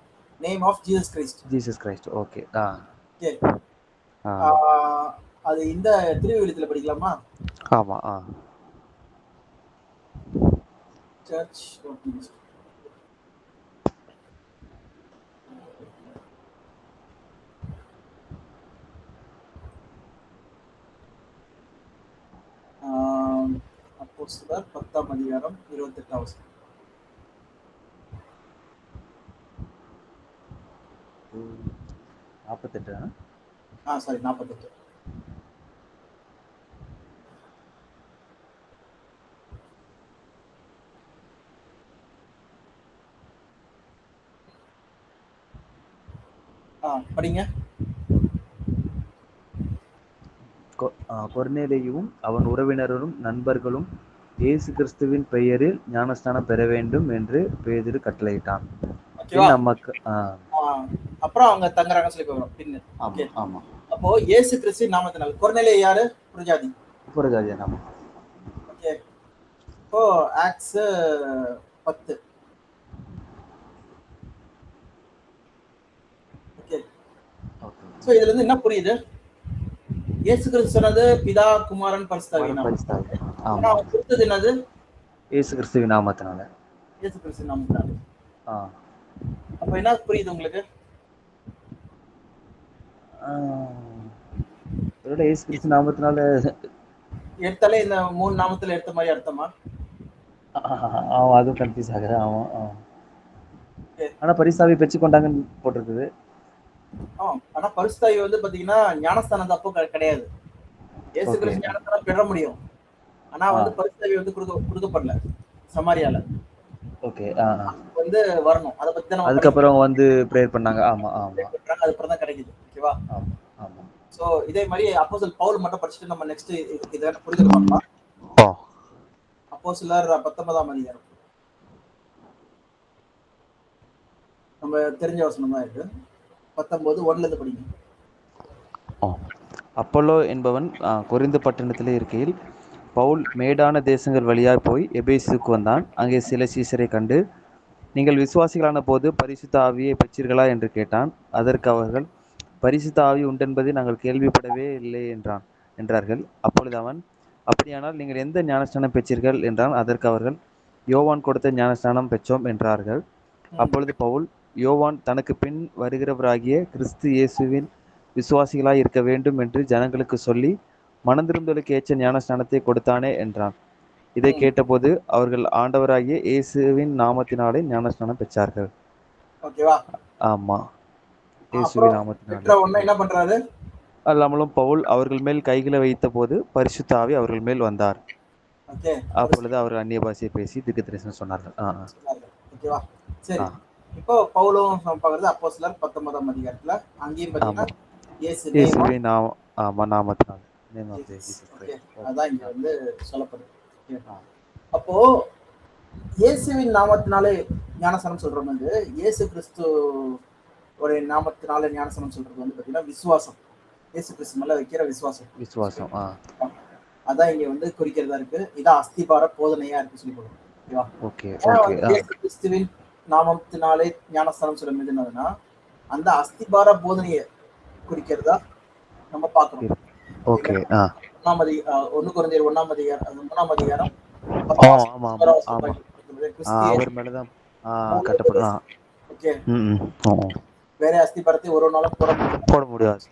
name of Jesus Christ. Jesus Christ. Okay. அது இந்த திருவிழித்துல படிக்கலாமா? ஆமா. சர்ச் அப்போஸ்தலர் 10ஆம் அதிகாரம் 28ஆம் வசனம். சாரி 48. படிங்க. கொர்நேலியுவும் அவன் உறவினரும் நண்பர்களும் இயேசு கிறிஸ்துவின் பெயரில் ஞானஸ்நானம் பெற வேண்டும் என்று பேதுரு கட்டளையிட்டான். அப்புறம் அவங்க தங்குறாங்க சொல்லி போகிறோம். ஆமா. அப்போ இயேசு கிறிஸ்து நாமத்தினால். கொர்நேலியு யாரு? புறஜாதி. ஆமா. ஓகே. இப்போ ஆக்ட்ஸ் 10. ஓகே. சோ இதுல இருந்து என்ன புரியுது? இயேசு கிறிஸ்து சொன்னது பிதா, குமாரன், பரிசுத்த ஆவி. ஆனா அவர் கொடுத்தது என்னது? இயேசு கிறிஸ்துவின் நாமத்தினால. இயேசு கிறிஸ்து நாமத்தினால. அப்ப என்ன புரியுது உங்களுக்கு? இயேசு கிறிஸ்து நாமத்தினால எடுத்தாலே இந்த 3 நாமத்துல எடுத்த மாதிரி அர்த்தமா? அதுவும் கன்ஃபியூஸ் ஆகுது. ஆமா. ஆனா பரிசுத்தாவியை பெற்று கொண்டாங்கன்னு போட்டிருக்குது. ஆனா பரிசுத்தாவி வந்து பாத்தீங்கன்னா ஞானஸ்தானம் தப்போ கிடையாது. இயேசு கிறிஸ்து ஞானஸ்தானம் பெற முடியும். ஆனா வந்து பரிசுத்தாவி வந்து கொடுக்கப்படல சமாரியால. ஓகே. வந்து வரணும். அத பத்தி தான் அதுக்கப்புறம் வந்து பிரேயர் பண்ணாங்க. ஆமா. அதுக்கப்புறம் தான் கிடைக்குது. ஓகேவா? ஆமா. சோ இதே மாதிரி அப்போஸ்தலர் பவுல் மட்டும் படிச்சுட்டு நம்ம நெக்ஸ்ட் இத புரிதல் பண்ணலாம். அப்போஸ்தலர் 19ஆம் அதிகாரம். நம்ம தெரிஞ்ச வசனம் தான் இது. 19:1ல இருந்து படிங்க. அப்போலோ என்பவன் கொரிந்து பட்டணத்திலே இருக்கையில் பவுல் மேடான தேசங்கள் வழியாய் போய் எபேசுக்கு வந்தான். அங்கே சில சீசரை கண்டு, நீங்கள் விசுவாசிகளான போது பரிசுத்த ஆவியை பெற்றீர்களா என்று கேட்டான். அதற்கு அவர்கள், பரிசுத்த ஆவி உண்டென்பதை நாங்கள் கேள்விப்படவே இல்லை என்றார்கள். அப்பொழுது அவன், அப்படியானால் நீங்கள் எந்த ஞானஸ்நானம் பெற்றீர்கள் என்றான். அதற்கு அவர்கள், யோவான் கொடுத்த ஞானஸ்நானம் பெற்றோம் என்றார்கள். அப்பொழுது பவுல், யோவான் தனக்கு பின் வருகிறவராகிய கிறிஸ்து இயேசுவின் விசுவாசிகளாய் இருக்க வேண்டும் என்று ஜனங்களுக்கு சொல்லி மனந்திருந்தலுக்கு ஏற்ற ஞானஸ்நானத்தை கொடுத்தானே என்றான். இதை கேட்டபோது அவர்கள் ஆண்டவராகிய இயேசுவின் நாமத்தினாலே ஞானஸ்நானம் பெற்றார்கள். ஓகேவா? ஆமா. இயேசுவின் நாமத்தினாலே. என்ன பண்றாரு? அல்லாமலும் பவுல் அவர்கள் மேல் கைகளை வைத்த போது பரிசுத்த ஆவி அவர்கள் மேல் வந்தார். அப்பொழுது அவர்கள் அந்நிய பாஷையை பேசி தீர்க்கதரிசனம் சொன்னார்கள். ஓகேவா? சரி. இப்போ பவுலும் பார்க்கிறது அப்போஸ்தலர் 19ஆம் அதிகாரத்துல அங்கேயும் பாத்தீங்கன்னா இயேசுவின் நாமத்தினால. அதான் இங்க வந்து சொல்லப்படுது. அப்போ இயேசுவின் நாமத்தினாலே ஞானஸ்நானம் சொல்றது வந்து இயேசு கிறிஸ்து ஒரு நாமத்தினால ஞானஸ்நானம் சொல்றது வந்து பாத்தீங்கன்னா விசுவாசம். இயேசு கிறிஸ்து மேல வைக்கிற விசுவாசம். அதான் இங்க வந்து குறிக்கிறதா இருக்கு. இதான் அஸ்திபார போதனையா இருக்கு சொல்லி போடுறோம். ஓகேவா? இயேசு கிறிஸ்துவின் நாமத்தினாலே ஞானஸ்நானம் சொல்லும் போது என்னதுன்னா அந்த அஸ்திபார போதனையை குறிக்கிறதா நம்ம பாக்குறோம். 1 கொரிந்தியர் 1ஆம் அதிகாரம் கிறிஸ்து அவர் மேலதான் கட்டப்படும். ஓகே, ம். வேற அஸ்திபாரத்தை ஒரு நாளும் போட முடியாது. போட முடியாது.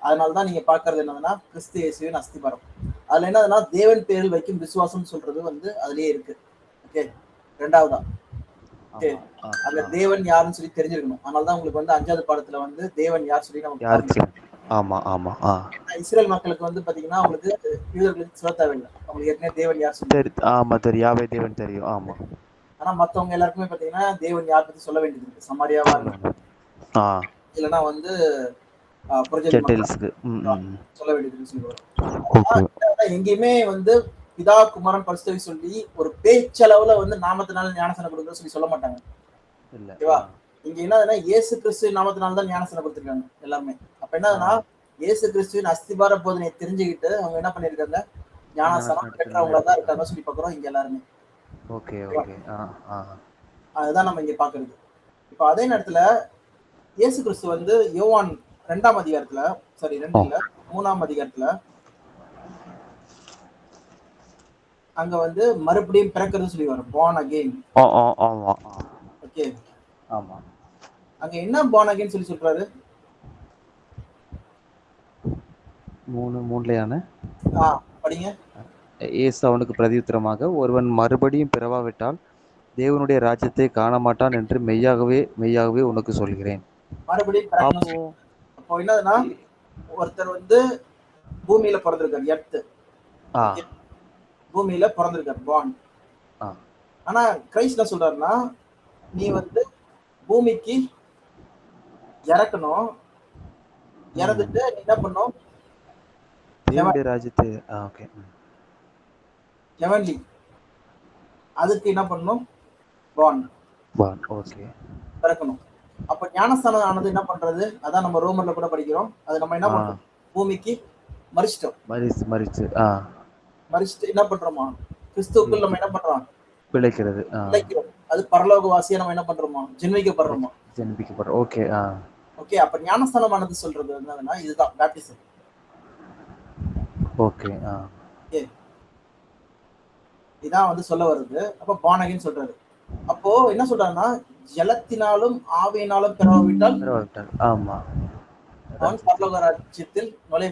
அதனாலதான் நீங்க பாக்குறது என்னதுன்னா கிறிஸ்து இயேசுவின் அஸ்திபாரம். அதுல என்னதுன்னா தேவன் பேரில் வைக்கும் விசுவாசம் சொல்றது வந்து அதுலயே இருக்கு. ஓகே, ரெண்டாவதா ஓகே, அங்க தேவன் யாருன்னு சொல்லி தெரிஞ்சிருக்கணும். அதனாலதான் உங்களுக்கு வந்து 5வது பாடத்துல வந்து தேவன் யார் சொல்லி நமக்கு ஆமா ஆமா. இஸ்ரேல் மக்களுக்கு வந்து பாத்தீங்கன்னா அவங்களுக்கு யூதர்களுக்கு சொல்ல தேவையில்லை, அவங்களுக்கு ஏற்கனவே தேவன் யார் சொல்லி. ஆமா தெரியும், யாவே தேவன் தெரியும். ஆமா. ஆனா மத்தவங்க எல்லாருக்குமே பாத்தீங்கன்னா தேவன் யார் பத்தி சொல்ல வேண்டியது இருக்கு. சமாரியாவா இருக்கு, இல்லைன்னா வந்து சொல்ல வேண்டியதுன்னு சொல்லுவாங்க. எங்கேயுமே வந்து பிதா குமாரன் பரிசுத்தவை சொல்லி ஒரு பேச்சளவுல வந்து நாமத்தினால ஞானசனம் கொடுக்க சொல்லி சொல்ல மாட்டாங்க. ஓகேவா? இங்க என்னதுன்னா இயேசு கிறிஸ்து நாமத்தினால தான் ஞானசனம் கொடுத்திருக்காங்க எல்லாமே. அப்ப என்னதுன்னா இயேசு கிறிஸ்துவின் அஸ்திபார போதனையை தெரிஞ்சுக்கிட்டு அவங்க என்ன பண்ணிருக்காங்க, ஞானசனம் பெற்றவங்களா தான் இருக்காங்க சொல்லி பாக்குறோம் இங்க எல்லாருமே. ஓகே. அதுதான் நம்ம இங்க பாக்குறது. இப்ப அதே நேரத்துல இயேசு கிறிஸ்து வந்து யோவான் 2ஆம் அதிகாரத்துல, சாரி 2 இல்ல 3ஆம் அதிகாரத்துல அங்க வந்து மறுபடியும் பிறக்கிறது சொல்லி வரும், born again. ஆமா. ஓகே, ஆமா. அங்க என்ன born again சொல்லி சொல்றாரு? 3:3 படிங்க. இயேசு அவனுக்கு பிரதியுத்தரமாக, ஒருவன் மறுபடியும் பிறவாவிட்டால் தேவனுடைய ராஜ்யத்தை காண மாட்டான் என்று மெய்யாகவே உனக்கு சொல்கிறேன். மறுபடியும் பிறக்கணும். அப்போ என்னதுன்னா ஒருத்தர் வந்து பூமியில பிறந்திருக்காரு, எர்த் பூமியில பிறந்திருக்காரு, born. ஆனா கிரைஸ்ட் என்ன சொல்றாருன்னா நீ வந்து பூமிக்கு இறக்கணும், இறந்துட்டு என்ன பண்ணும், தேவனுடைய ராஜ்யத்தை ஹெவன்லி, அதுக்கு என்ன பண்ணும், born. ஓகே, பிறக்கணும். அப்ப ஞானஸ்தானம் ஆனது என்ன பண்றது, அதான் நம்ம ரோமர்ல கூட படிக்கிறோம். அது நம்ம என்ன பண்றோம், பூமிக்கு மரிச்சிட்டோம், மரிச்சிட்டு என்ன பண்றோமா, கிறிஸ்துவுக்குள் நம்ம என்ன பண்றோம், பிழைக்கிறது. அது பரலோக வாசியா நம்ம என்ன பண்றோமா, ஜென்மிக்கப்படுறோமா. ஓகே. ஓகே, அப்ப ஞானஸ்தானம் ஆனது சொல்றது என்னதுன்னா இதுதான் பேப்டிசம். ஓகே. இதான் வந்து சொல்ல வருது. அப்ப born again சொல்றாரு. அப்போ என்ன சொல்றாருன்னா ஜலத்தினாலும் ஆவியினாலும் பிறவாவிட்டால் அவன் பரலோக ராஜ்யத்தில் நுழைய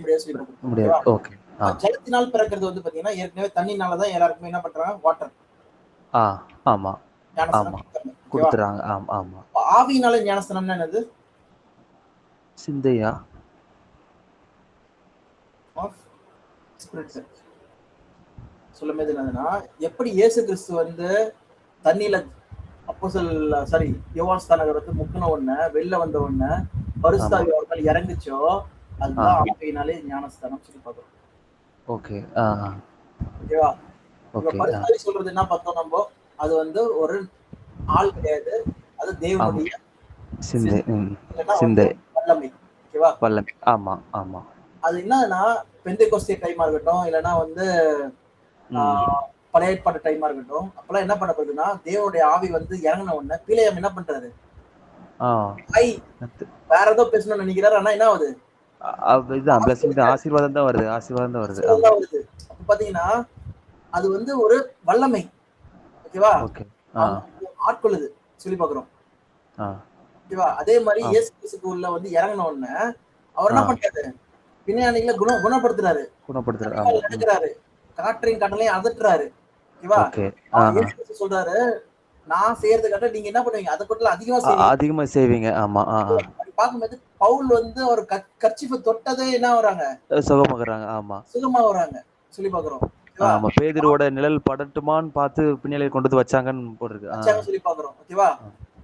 முடியாது. ஓகே. ஜலத்தினால் பிறக்கிறது வந்து பாத்தீங்கன்னா ஏற்கனவே தண்ணினாலதான் எல்லாருக்குமே என்ன பண்றாங்க, வாட்டர். ஆமா கொடுத்துறாங்க. ஆமா. ஆவியினால ஞானஸ்தானம்னா என்னது, சிந்தையா, சொல்லும்போது என்னதுன்னா எப்படி இயேசு கிறிஸ்து வந்து தண்ணியில யோவான் ஸ்நானகர் முக்குன உடனே வெளில வந்த உடனே பரிசுத்த ஆவி அவர் மேல இறங்குச்சோ, அதுதான் ஆவியினாலே ஞானஸ்தானம் சொல்லி பாக்குறோம். ஓகேவா? பரிசுத்த ஆவி சொல்றது என்ன பார்த்தோம் நம்ம, அது வந்து ஒரு ஆள் கிடையாது, அது தேவனுடைய சிந்தை, வல்லமை. ஓகேவா? ஆமா. அது என்னன்னா பெந்தேகோஸ்தே டைமா இருக்கட்டும், இல்லைன்னா வந்து பழைய ஏற்பாடு டைமா இருக்கட்டும், அப்பெல்லாம் என்ன பண்ண போகுதுன்னா தேவனுடைய ஆவி வந்து இறங்கின உடனே பிலேயாம் என்ன பண்றாரு, வேற ஏதோ பேசணும்னு நினைக்கிறாரு. ஆனா என்ன ஆகுது, ஆசீர்வாதம் தான் வருது. அப்ப பாத்தீங்கன்னா அது வந்து ஒரு வல்லமை. ஓகேவா? ஆட்கொள்ளுது சொல்லி பாக்குறோம். ஓகேவா? அதே மாதிரி இயேசு கிறிஸ்துக்கு உள்ள வந்து இறங்கின உடனே அவர் என்ன பண்றாரு, பின்னாடிகளை குணப்படுத்துறாரு, நடக்கிறாரு, காற்றையும் கடலையும் அதட்டுறாரு. ஓகேவா? சொல்றாரு நான் செய்யறது கட்ட நீங்க என்ன பண்ணுவீங்க, அதை கூட அதிகமா செய்வீங்க. ஆமா. பார்க்கும்போது பவுல் வந்து ஒரு கர்ச்சீஃபை தொட்டதே என்ன வராங்க, சுகமா வராங்க சொல்லி பாக்குறோம். பேதுருவோட நிழல் படட்டுமான்னு பார்த்து பின்னாலே கொண்டு வந்து வச்சாங்கன்னு போட்டுருக்கு சொல்லி பாக்குறோம். ஓகேவா?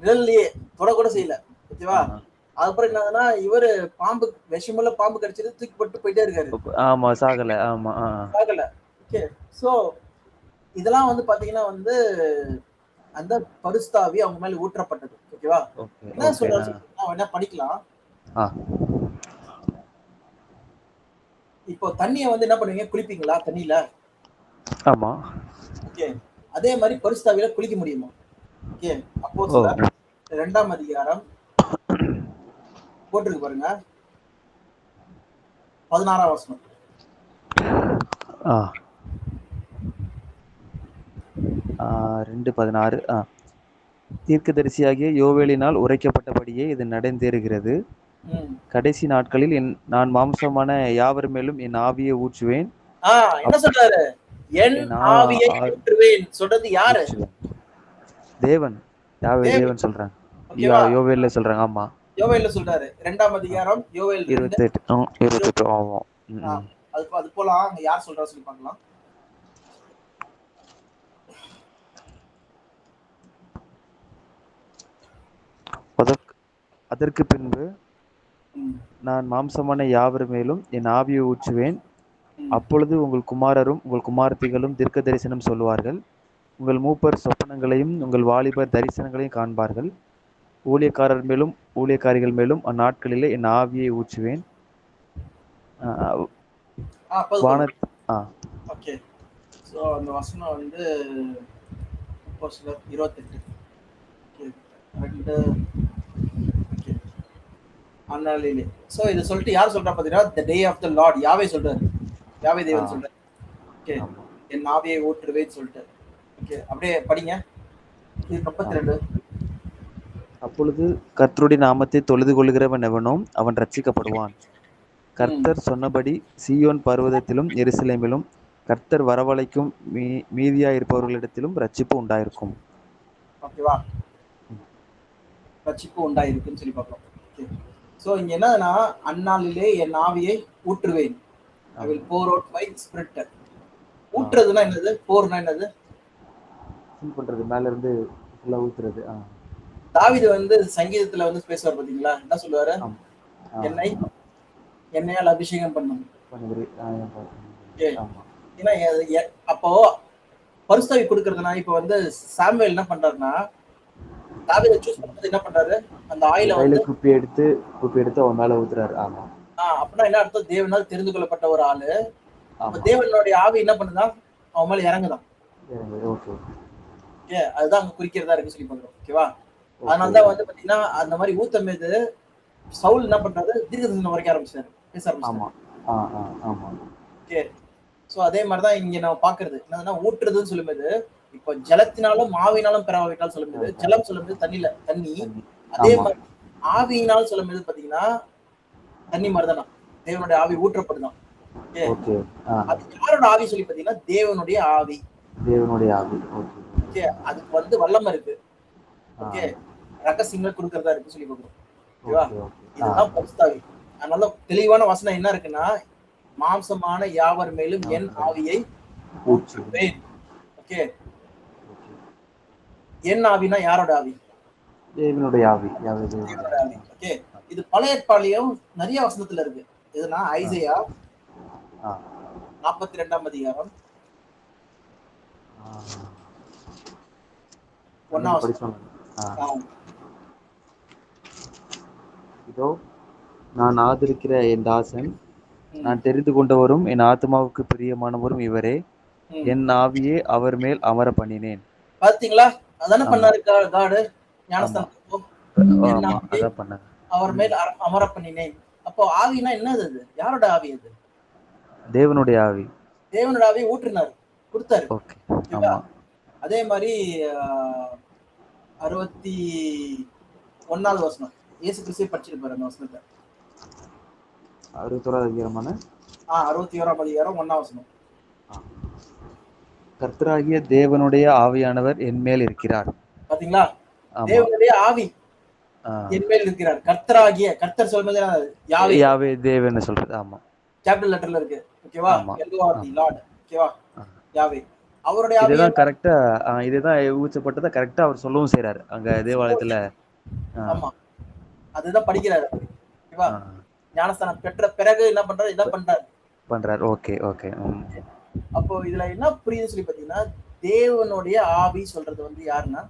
நிழல்லையே தொட கூட செய்யல. ஓகேவா? அதுக்கப்புறம் என்னன்னா இவரு பாம்பு விஷமுள்ள பாம்பு கடிச்சது தூக்கி போட்டு போயிட்டே இருக்காரு. சாகல. ஓகே, சோ இதெல்லாம் வந்து பாத்தீங்கன்னா வந்து அந்த பரிசுத்த ஆவி அவங்க மேல ஊற்றப்பட்டது. ஓகேவா? என்ன சொல்றாரு என்ன படிக்கலாம். இப்போ தண்ணியை வந்து என்ன பண்ணுவீங்க, குளிப்பீங்களா தண்ணியில? ஆமா. ஓகே, அதே மாதிரி பரிசுத்த ஆவியில குளிக்க முடியுமா? ஓகே, அப்போஸ்தலர் 2ஆம் அதிகாரம் போட்டிருக்கு பாருங்க, 16ஆம் வசனம். 2:16 தீர்க்கதரிசியாகிய யோவேலினால் உரைக்கப்பட்டபடியே இது நடந்தேறுகிறது. கடைசி நாட்களில் நான் மாம்சமான யாவர் மேலும் என் ஆவியை ஊற்றுவேன். என்ன சொல்றாரு? என் ஆவியை ஊற்றுவேன் சொல்றது யாரு? தேவன். யாவே தேவன் சொல்றாங்க. யோவேல்ல சொல்றாங்க. ஆமா, யோவேல்ல சொல்றாரு. 2ஆம் அதிகாரம் யோவேல் 28 ஆமா. அது போலாம். அங்க யார் சொல்றா சொல்லி பார்க்கலாம். அதற்கு பின்பு நான் மாம்சமான யாவர் மேலும் என் ஆவியை ஊற்றுவேன். அப்பொழுது உங்கள் குமாரரும் உங்கள் குமாரத்திகளும் தீர்க்க தரிசனம் சொல்லுவார்கள். உங்கள் மூப்பர் சொப்பனங்களையும் உங்கள் வாலிபர் தரிசனங்களையும் காண்பார்கள். ஊழியக்காரர் மேலும் ஊழியக்காரிகள் மேலும் அந்நாட்களிலே என் ஆவியை ஊற்றுவேன். அந்த வசனம் வந்து 28 அந்நாளிலே. சோ இத சொல்லிட்டு யார் சொல்றா பாத்தீங்கன்னா, the day of the Lord யாவே சொல்றாரு. யாவே தேவன் சொல்றாரு. ஓகே, என் ஆவியை ஊற்றுவேன்னு சொல்லிட்டு. ஓகே, அப்படியே படிங்க. 32. அப்பொழுது கர்த்தருடைய நாமத்தை தொழுது கொள்கிறவன் எவனும் அவன் ரட்சிக்கப்படுவான். கர்த்தர் சொன்னபடி சீயோன் பர்வதத்திலும் எருசலேமிலும் கர்த்தர் வரவழைக்கும் மீதியா இருப்பவர்களிடத்திலும் ரட்சிப்பு உண்டாயிருக்கும். ஓகேவா? ரட்சிப்பு உண்டாயிருக்குன்னு சொல்லி பார்க்கலாம். சோ இங்க என்னன்னா, அந்நாளிலே என் ஆவியை ஊற்றுவேன். I will pour out my spirit. ஊற்றுறதுன்னா என்னது? போர்னா என்னது? பண்றது, மேல இருந்து ஃபுல்லா ஊத்துறது. தாவீது வந்து சங்கீதத்துல வந்து பேசுவார் பாத்தீங்களா? என்ன சொல்லுவாரு? என்னையால் அபிஷேகம் பண்ணும். ஏன்னா அப்போ பரிசுத்தாவி கொடுக்கறதுனா, இப்ப வந்து சாமுவேல் என்ன பண்றாருன்னா, தாவீதை சூஸ் பண்ணும்போது என்ன பண்றாரு? அந்த ஆயில வந்து குப்பி எடுத்து அவன் மேல ஊத்துறாரு. ஆமா. அப்படின்னா என்ன அர்த்தம்? தேவனால் தெரிந்து கொள்ளப்பட்ட ஒரு ஆளு. தேவனுடைய ஆவி என்ன பண்ணுதா? அவன் மேல இறங்குதான். அதுதான் அங்க குறிக்கிறதா இருக்கு சொல்லி பண்றோம். ஓகேவா? அதனாலதான் வந்து பாத்தீங்கன்னா அந்த மாதிரி ஊத்தம் மீது சவுல் என்ன பண்றாரு? தீர்க்கதரிசனம் வரைக்கும் ஆரம்பிச்சாரு, பேச ஆரம்பிச்சாரு. சோ அதே மாதிரிதான் இங்க நம்ம பாக்குறது என்னதுன்னா, ஊற்றுறதுன்னு சொல்லும்போது இப்போ ஜலத்தினாலும் ஆவியினாலும் பெறாவிட்டால் சொல்லும்போது, ஜலம் சொல்லும்போது தண்ணி. அதே மாதிரி ஆவியினால் சொல்லும்போது பாத்தீங்கன்னா தண்ணி மாதிரிதான் தேவனுடைய ஆவி ஊற்றப்படுதான். அது யாரோட ஆவி சொல்லி பாத்தீங்கன்னா தேவனுடைய ஆவி. ஓகே, அதுக்கு வந்து வல்லமை இருக்கு. ஓகே, ரகசியங்கள் கொடுக்கறதா இருக்கு சொல்லி பார்க்கிறோம். ஓகேவா? இதுதான் பரிசுத்தாவி. அதனால தெளிவான வசனம் என்ன இருக்குன்னா, மாம்சமான யாவர் மேலும் என் ஆவியை ஊற்றுவேன். ஓகே, என் ஆவினா யாரோட ஆவி? தேவனுடைய ஆவி. ஓகே, இது பழைய ஏற்பாட்டிலும் நிறைய வசனத்துல இருக்கு. இதுனா ஐசையா 42ஆம் அதிகாரம் 1ஆம் வசனம். இதோ நான் ஆதரிக்கிற என் தாசன், நான் தெரிந்து கொண்டவரும் என் ஆத்மாவுக்கு பிரியமானவரும் இவரே, என் ஆவியே அவர் மேல் அமர பண்ணினேன். பாத்தீங்களா? அதானே பண்ணாரு காடு ஞானஸ்தானத்துக்கு. அவர் மேல் அமர பண்ணினேன். அப்போ ஆவினா என்னது? அது யாரோட ஆவி? அது தேவனுடைய ஆவி. தேவனோட ஆவி ஊற்றினார், கொடுத்தாரு. அதே மாதிரி 61ஆவது வசனம் இயேசு கிறிஸ்து படிச்சிருப்பாரு அந்த வசனத்தை. 61ஆவது அதிகாரமான 61ஆம் அதிகாரம் 1ஆம் வசனம். கர்த்தராகிய தேவனுடைய ஆவியானவர் என் மேல் இருக்கிறார். பாத்தீங்களா? தேவனுடைய ஆவி என் மேல் இருக்கிறார். கர்த்தராகிய, கர்த்தர் சொல்றது யாவே தேவன் சொல்றது. ஆமா, கேபிட்டல் லெட்டர்ல இருக்கு. ஓகேவா? LORD Lord. ஓகேவா? யாவே அவருடைய ஆவி. இதுதான் கரெக்ட்டா, இதுதான் ஊச்சப்பட்டதா கரெக்ட்டா அவர் சொல்லவும் செய்றாரு அங்க தேவாலயத்துல. ஆமா, அதுதான் படிக்கிறாரு. ஓகேவா? ஞானஸ்தானம் பெற்ற பிறகு என்ன பண்றாரு? இதான் பண்றாரு. ஓகே. அப்போ இதுல என்ன புரியுது சொல்லி பாத்தீங்கன்னா, தேவனுடைய ஆவி சொல்றது வந்து யாருன்னா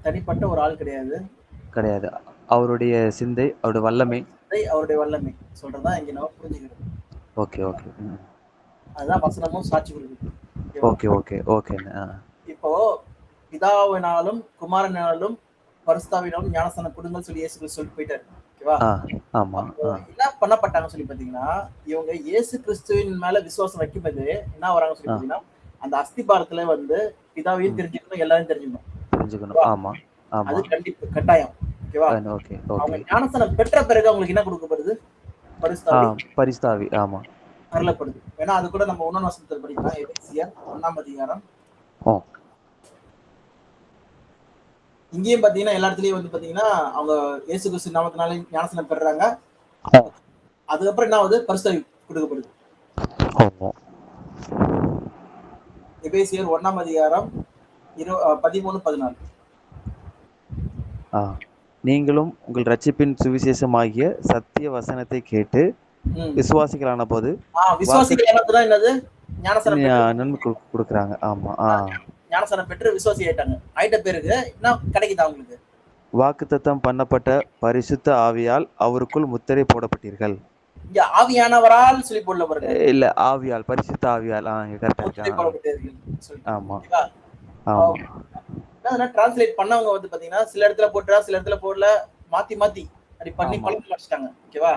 தனிப்பட்ட ஒரு ஆள் கிடையாது. அவருடைய சிந்தை, அவருடைய வல்லமை சொல்றதா இங்க நம்ம புரிஞ்சுக்கிறது. ஓகே. அதுதான் வசனமும் சாட்சி கொடுக்குது. ஓகே. இப்போ பிதாவினாலும் குமாரனாலும் பரிசுத்தாவினாலும் ஞானஸ்தானம் கொடுங்கள் சொல்லி இயேசு கிறிஸ்து சொல்லிட்டு போயிட்டாரு. ஓகேவா? ஆமா. என்ன பண்ணப்பட்டாங்க சொல்லி பாத்தீங்கன்னா, இவங்க இயேசு கிறிஸ்துவின் மேல விசுவாசம் வைக்கும்போது என்ன வராங்க சொல்லி பாத்தீங்கன்னா, அந்த அஸ்திபாரத்துல வந்து பிதாவையும் தெரிஞ்சுக்கணும், எல்லாரையும் தெரிஞ்சுக்கணும். தெரிஞ்சுக்கணும். ஆமா, ஆமா. அது கட்டாயம். ஓகேவா? ஓகே, அவங்க ஓகே. ஞானஸ்நானம் பெற்ற பிறகு அவங்களுக்கு என்ன கொடுக்கப்படுது? பரிசுத்தாவி பரிசுத்தாவி. ஆமா. அருளப்படுது. ஏன்னா அது கூட நம்ம 1 வசனத்துல படிக்கலாம். எபேசியர் 1 அதிகாரம். இங்கேயும் பாத்தீங்கன்னா எல்லா இடத்துலயும் வந்து பாத்தீங்கன்னா அவங்க இயேசு கிறிஸ்து நாமத்தினால ஞானஸ்நானம் பெறுறாங்க. அதுக்கப்புறம் என்ன ஆகுது? பரிசுத்தாவி கொடுக்கப்படுது. எபேசியர் 1 அதிகாரம் 13, 14. நீங்களும் உங்கள் ரட்சிப்பின் சுவிசேஷமாகிய சத்திய வசனத்தை கேட்டு விசுவாசிகளான போது என்னது? நன்மை கொடுக்குறாங்க. ஆமா. ஞானஸ்நானம் பெற்று விசுவாசி ஆயிட்ட பிறகு என்ன கிடைக்குது அவங்களுக்கு? வாக்குத்தத்தம் பண்ணப்பட்ட பரிசுத்த ஆவியால் அவருக்குள் முத்திரை போடப்பட்டீர்கள். இங்க ஆவியானவரால் சொல்லி போடல பாருங்க. இல்ல, ஆவியால், பரிசுத்த ஆவியால். ஆமா, ஆமா. அதனால டிரான்ஸ்லேட் பண்ணவங்க வந்து பாத்தீங்கன்னா சில இடத்துல போட்டுறா, சில இடத்துல போடல, மாத்தி மாத்தி அப்படி பண்ணி குழப்பி வச்சிட்டாங்க. ஓகேவா?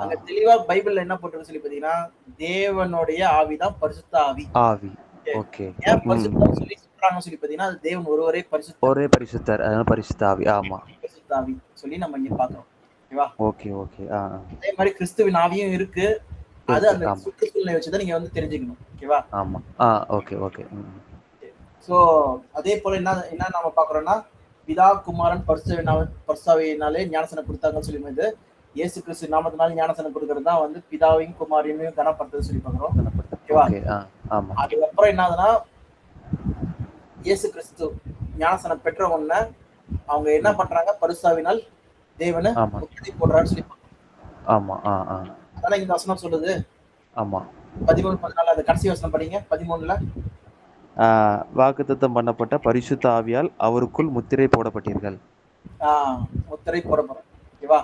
அங்க தெளிவா பைபிள்ல என்ன போட்டுருக்கு சொல்லி பாத்தீங்கன்னா தேவனுடைய ஆவிதான் பரிசுத்த ஆவி. ஓகே. ஏன் பரிசுத்தம் சொல்லி சொல்றாங்க சொல்லி பாத்தீங்கன்னா அது தேவன் ஒருவரே பரிசுத்தர், அதனால பரிசுத்த ஆவி. ஆமா, பரிசுத்த ஆவி சொல்லி நம்ம இங்க பாக்குறோம். ஓகேவா? Okay, okay. அதே மாதிரி கிறிஸ்துவின் ஆவியும் இருக்கு. அது அந்த சுற்றுச்சூழலை வச்சுதான் நீங்க வந்து தெரிஞ்சுக்கணும். ஓகேவா? ஆமா. Okay, okay. சோ அதே போல என்ன நாம பாக்குறோம்னா பிதா குமாரன் பரிசுத்தாவியினாலே ஞானஸ்நானம் கொடுத்தாங்கன்னு சொல்லிட்டு இயேசு கிறிஸ்து நாமத்தினால ஞானஸ்நானம் கொடுக்கறது தான் வந்து பிதாவையும் குமாரையும் கனப்படுத்துறது சொல்லி பாக்குறோம். ஓகேவா? அதுக்கப்புறம் என்ன ஆகுதுன்னா இயேசு கிறிஸ்து ஞானஸ்நானம் பெற்ற உடனே அவங்க என்ன பண்றாங்க? பரிசுத்தாவினால் தேவனை முத்திரை போடுறான்னு சொல்லி பாக்குறோம். ஆமா. அதான இந்த வசனம் சொல்லுது. ஆமா. 13, 14 அந்த கடைசி வசனம் படிங்க. 13ல வாக்குத்தத்தம் பண்ணப்பட்ட பரிசுத்த ஆவியால் அவருக்குள் முத்திரை போடப்பட்டீர்கள். முத்திரை போடப்படும். ஓகேவா?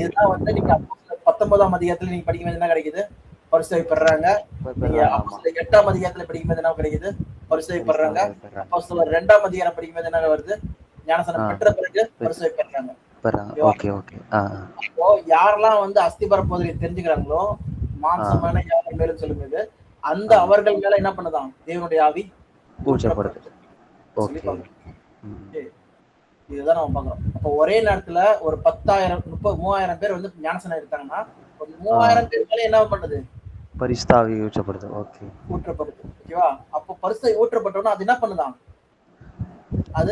இதுதான் வந்து நீங்க 19ஆம் அதிகாரத்துல நீங்க படிக்கும்போது என்ன கிடைக்குது? பரிசுத்தாவி பெறாங்க. நீங்க 8ஆம் அதிகாரத்துல படிக்கும்போது என்ன கிடைக்குது? பரிசுத்தாவி பெறாங்க. அப்போஸ்தலர் 2ஆம் அதிகாரம் படிக்கும்போது என்ன வருது? ஞானஸ்நானம் பெற்ற பிறகு பரிசுத்தாவி பெறாங்க. Okay, okay. அப்போ யாரெல்லாம் வந்து அஸ்திபர போதனை தெரிஞ்சுக்கிறாங்களோ மாம்சமான யார் மேலும் சொல்லும்போது அந்த அவர்கள் மேல என்ன பண்ணுதான்? தேவனுடைய ஆவி ஊற்றப்படுது. இதுதான் நம்ம பாக்குறோம். அப்ப ஒரே நேரத்துல ஒரு 10,000, 30,000 பேர் வந்து ஞானஸ்நானம் எடுத்தாங்கன்னா 3000 பேர் மேல என்ன பண்ணுது? பரிசுத்தாவி ஊற்றப்படுது. ஓகே, ஊற்றப்படுது. ஓகேவா? அப்போ பரிசுத்தாவி ஊற்றப்பட்டோம்னா அது என்ன பண்ணுதான்? அது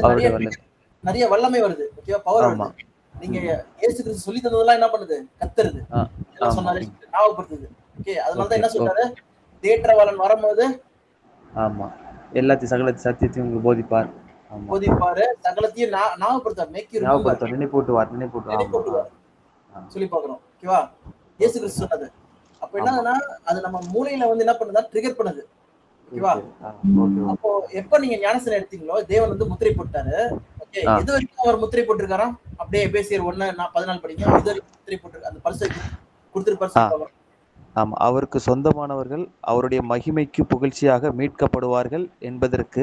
நிறைய வல்லமை வருது. ஓகேவா? பவர் வருது. நீங்க இயேசு கிறிஸ்து சொல்லி தந்ததெல்லாம் என்ன பண்ணுது? கத்துறது. எல்லாம் சொன்னாரு, ஞாபகப்படுத்துது. ஓகே, அதனால தான் என்ன சொல்றாரு? தேற்றவாளன் வரும்போது எல்லாத்தையும் சகல சத்தியத்தையும் உங்களுக்கு போதிப்பாரு, சகலத்தையும் ஞாபகப்படுத்துவார், நினைப்பூட்டுவார் சொல்லி பாக்குறோம். ஓகேவா? இயேசு கிறிஸ்து சொன்னது. அப்ப என்னன்னா அது நம்ம மூளையில வந்து என்ன பண்ணுதா? ட்ரிகர் பண்ணுது. ஓகேவா? அப்போ எப்ப நீங்க ஞானஸ்நானம் எடுத்தீங்களோ தேவன் வந்து முத்திரை போட்டாரு. ஓகே, எது வரைக்கும் அவர் முத்திரை போட்டிருக்காராம்? அப்படியே எபேசியர் 1:14 படிங்க. எது வரைக்கும் முத்திரை போட்டிருக்காரு? அந்த பரிசை கொடுத்திருப்பாரு. ஆமா, அவருக்கு சொந்தமானவர்கள் அவருடைய மகிமைக்கு புகழ்ச்சியாக மீட்கப்படுவார்கள் என்பதற்கு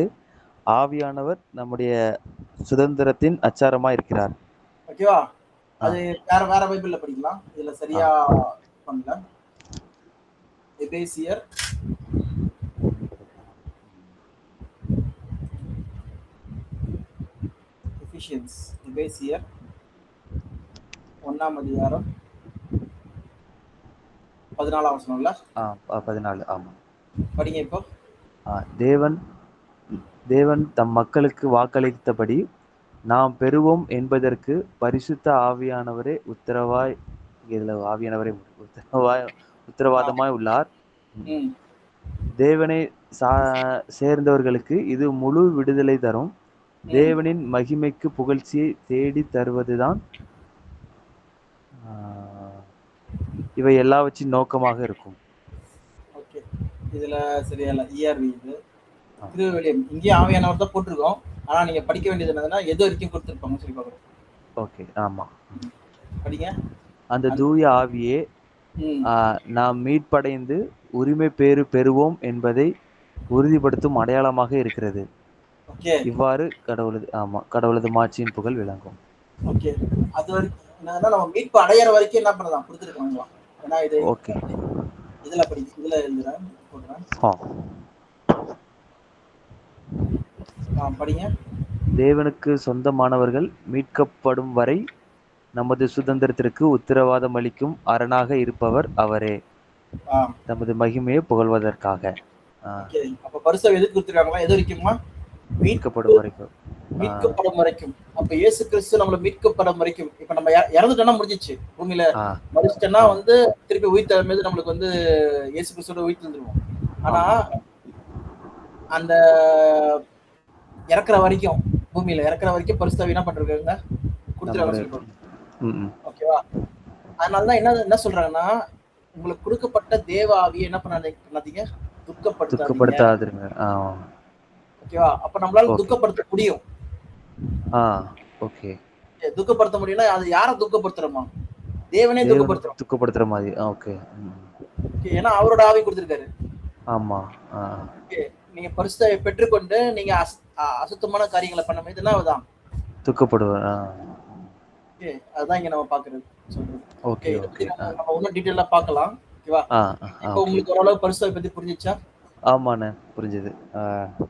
ஆவியானவர் நம்முடைய சுதந்திரத்தின் அச்சாரமா இருக்கிறார். ஓகேவா? அது வேற பைபிள்ல படிக்கலாம். இதுல சரியா பண்ணல. எபேசியர் எபேசியர் 1 அதிகாரம் 14 வசனம்ல 14. ஆமா, படிங்க இப்போ. தேவன் தம் மக்களுக்கு வாக்களித்தபடி நாம் பெறுவோம் என்பதற்கு பரிசுத்த ஆவியானவரே உத்தரவாதமாய் உள்ளார். தேவனை சேர்ந்தவர்களுக்கு இது முழு விடுதலை தரும். தேவனின் மகிமைக்கு புகழ்ச்சியை தேடி தருவதுதான் இவை எல்லாவற்றின் நோக்கமாக இருக்கும். ஓகே, இதுல சரியா ERV இது திருவெளியம் இங்கே ஆவியானவர் தான் போட்டிருக்கோம். ஆனா நீங்க படிக்க வேண்டியது என்னதுன்னா எது வரைக்கும் கொடுத்திருப்பாங்க சொல்லி பாக்குறோம். ஓகே, ஆமா, படிங்க. அந்த தூய ஆவியே நாம் மீட்படைந்து உரிமை பேறு பெறுவோம் என்பதை உறுதிப்படுத்தும் அடையாளமாக இருக்கிறது. இவ்வாறு கடவுளது மாட்சியின் புகழ் விளங்கும். ஓகே, அது வரைக்கும் என்னன்னா நம்ம மீட்பு அடையற வரைக்கும் என்ன பண்ணலாம்? கொடுத்திருக்காங்களா? ஏன்னா இது ஓகே, இதுல எழுதுறேன் போடுறேன். படிங்க. தேவனுக்கு சொந்தமானவர்கள் மீட்கப்படும் வரை நமது சுதந்திரத்திற்கு உத்தரவாதம் அளிக்கும் அரணாக இருப்பவர் அவரே. தமது மகிமையை புகழ்வதற்காக. அப்ப பரிசை எதுக்கு கொடுத்துருக்காங்களா? எது வரைக்குமா? மீட்கப்படும் வரைக்கும். மீட்கப்படும் வரைக்கும். அப்ப இயேசு கிறிஸ்து நம்மள மீட்கப்படும் வரைக்கும். இப்ப நம்ம இறந்துட்டோம்னா முடிஞ்சிச்சு. பூமியில மரிச்சிட்டோம்னா வந்து திருப்பி உயிர் தழும்போது நம்மளுக்கு வந்து இயேசு கிறிஸ்துவோட உயிர் தந்துருவோம். ஆனா அந்த இறக்குற வரைக்கும், பூமியில இறக்குற வரைக்கும் பரிசுத்தாவி என்ன பண்றாங்க? கொடுத்துருக்காங்க சொல்லிருக்காங்க. ஓகேவா? அதனாலதான் என்ன சொல்றாங்கன்னா, உங்களுக்கு கொடுக்கப்பட்ட தேவ ஆவியை என்ன பண்ணாதீங்க? துக்கப்படுத்தாதீங்க. ஓகேவா? அப்ப நம்மளால துக்கப்படுத்த முடியும். ஓகே. துக்கப்படுத்த முடியும்னா அது யாரை துக்கப்படுத்துறோமா? தேவனே துக்கப்படுத்துற மாதிரி. ஓகே. ஏன்னா அவரோட ஆவி கொடுத்திருக்காரு. ஆமா. நீங்க பரிசுத்தாவியை பெற்றுக்கொண்டு நீங்க அசுத்தமான காரியங்களை பண்ணும்போது இதெல்லாம் துக்கப்படுவார். அதுதான் இங்க நம்ம பாக்குறது சொல்றது. ஓகே. நம்ம இன்னும் டீடைலா பார்க்கலாம். ஓகேவா? இப்போ உங்களுக்கு ஓரளவு பரிசுத்தாவியை பத்தி புரிஞ்சிச்சா? ஆமாண்ணே, புரிஞ்சுது.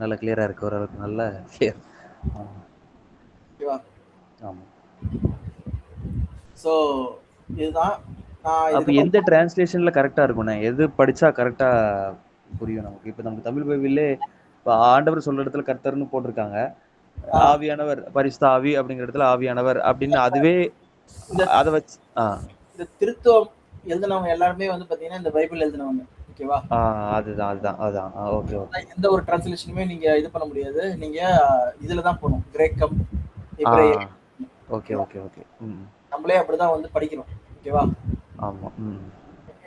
நல்ல கிளியரா இருக்கு. ஓரளவுக்கு நல்ல கிளியர். ஓகேவா? ஆமா. சோ இதுதான். அப்ப எந்த டிரான்ஸ்லேஷன்ல கரெக்டா இருக்கும்ண்ணே? எது படிச்சா கரெக்டா புரியும் நமக்கு? இப்ப நமக்கு தமிழ் பைபிள்லே இப்ப ஆண்டவர் சொல்ற இடத்துல கர்த்தர்னு போட்டிருக்காங்க. ஆவியானவர், பரிசுத்த ஆவி அப்படிங்கிற இடத்துல ஆவியானவர் அப்படின்னு அதுவே அத வச்சு இந்த திருத்துவம் எழுதினவங்க எல்லாருமே வந்து பாத்தீங்கன்னா இந்த பைபிள் எழுதினவங்க. ஓகேவா? அதுதான். ஓகே. எந்த ஒரு டிரான்ஸ்லேஷனுமே நீங்க இது பண்ண முடியாது. நீங்க இதுல தான் போணும். கிரேக்கம், எபிரேயம். ஓகே. நம்மளே அப்படிதான் வந்து படிக்கிறோம். ஓகேவா? ஆமா.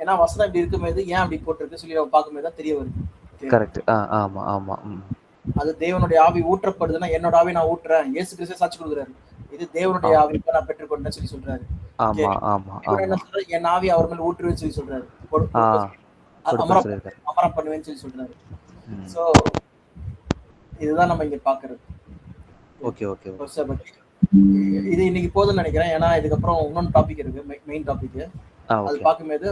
ஏன்னா வசனம் இப்படி இருக்கும்போது ஏன் அப்படி போட்டிருக்கு சொல்லி நம்ம பார்க்கும்போது தான் தெரிய வருது. கரெக்ட். ஆமா. அது தேவனுடைய ஆவி ஊற்றப்படுதுன்னா என்னோட ஆவி நான் ஊற்றுறேன். இயேசு கிறிஸ்து சாட்சி கொடுக்குறாரு. இது தேவனுடைய ஆவி நான் பெற்றுக்கொண்டேன்னு சொல்லி சொல்றாரு. ஆமா. என்ன சொல்றாரு? என் ஆவி அவர் மேல ஊற்றுவேன்னு சொல்லி சொல்றாரு. அமரம் பண்ணுவேன்னு சொல்லி சொல்றாரு. சோ இதுதான் நம்ம இங்க பாக்குறது. ஓகே. இது இன்னைக்கு போதும்னு நினைக்கிறேன். ஏன்னா இதுக்கப்புறம் இன்னொன்று டாபிக் இருக்கு, மெயின் டாபிக். அது பார்க்கும்போது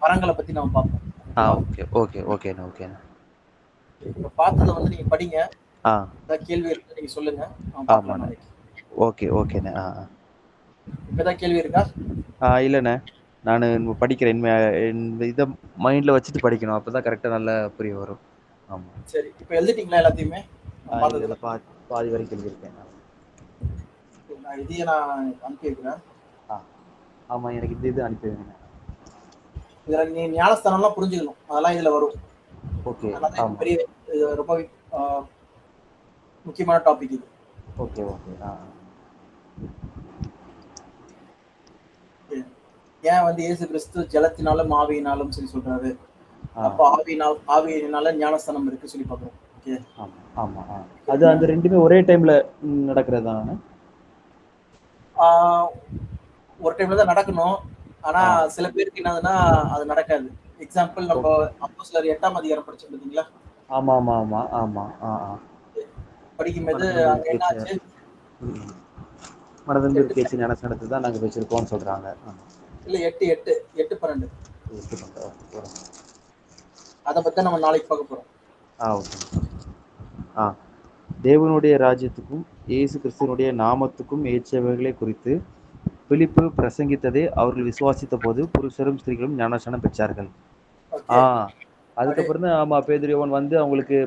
வரங்களை பத்தி நம்ம பார்ப்போம். ஓகே. இப்ப பார்த்ததை வந்து நீங்க படிங்க. கேள்வி இருக்கு நீங்க சொல்லுங்க. ஓகேண்ணே. இப்பதான் கேள்வி இருக்கா? இல்லண்ணே, நான் படிக்கிறேன். இதை மைண்ட்ல வச்சுட்டு படிக்கணும். அப்பதான் கரெக்டா நல்லா புரிய வரும். ஆமா. சரி, இப்ப எழுதிட்டீங்களா எல்லாத்தையுமே? பாதி வரைக்கும் எழுதிருக்கேன். இதையே நான் அனுப்பி வைக்கிறேன். ஆமா, எனக்கு இது அனுப்பி வைங்க. இதுல நீ ஞானஸ்தானம்லாம் புரிஞ்சுக்கணும். அதெல்லாம் இதுல வரும். ஓகே. பெரிய ரொம்ப முக்கியமான டாபிக் இது. ஓகே. ஏன் வந்து இயேசு கிறிஸ்து ஜலத்தினாலும் ஆவியினாலும் சொல்லி சொல்றாரு? அப்ப ஆவியினால ஞானஸ்தானம் இருக்கு சொல்லி பாக்குறோம். ஓகே. ஆமா. அது அந்த ரெண்டுமே ஒரே டைம்ல நடக்கிறதா? ஒரு டைம்ல தான் நடக்கணும். ஆனா சில பேருக்கு என்னதுன்னா அது நடக்காது. எக்ஸாம்பிள் நம்ம அப்போஸ்தலர் 8ஆம் அதிகாரம் படிச்சோம் பாத்தீங்களா? ஆமா. படிக்கும்போது அங்க என்னாச்சு? மனதில் கேட்சி ஞானஸ்தானத்தை தான் நாங்க வச்சிருக்கோம்னு சொல்றாங்க. இல்ல 8:12. அத பத்தி நம்ம நாளைக்கு பார்க்க போறோம். ஓகே. தேவனுடைய ராஜ்யத்துக்கும் இயேசு கிறிஸ்துவினுடைய நாமத்துக்கும் ஏற்றவைகளை குறித்து பிலிப்பு பிரசங்கித்ததை அவர்கள் விசுவாசித்த போது புருஷரும் ஸ்திரீகளும் ஞானஸ்நானம் பெற்றார்கள். அதுக்கப்புறம் தான் ஆமா பேதுரு யோவான் வந்து அவங்களுக்கு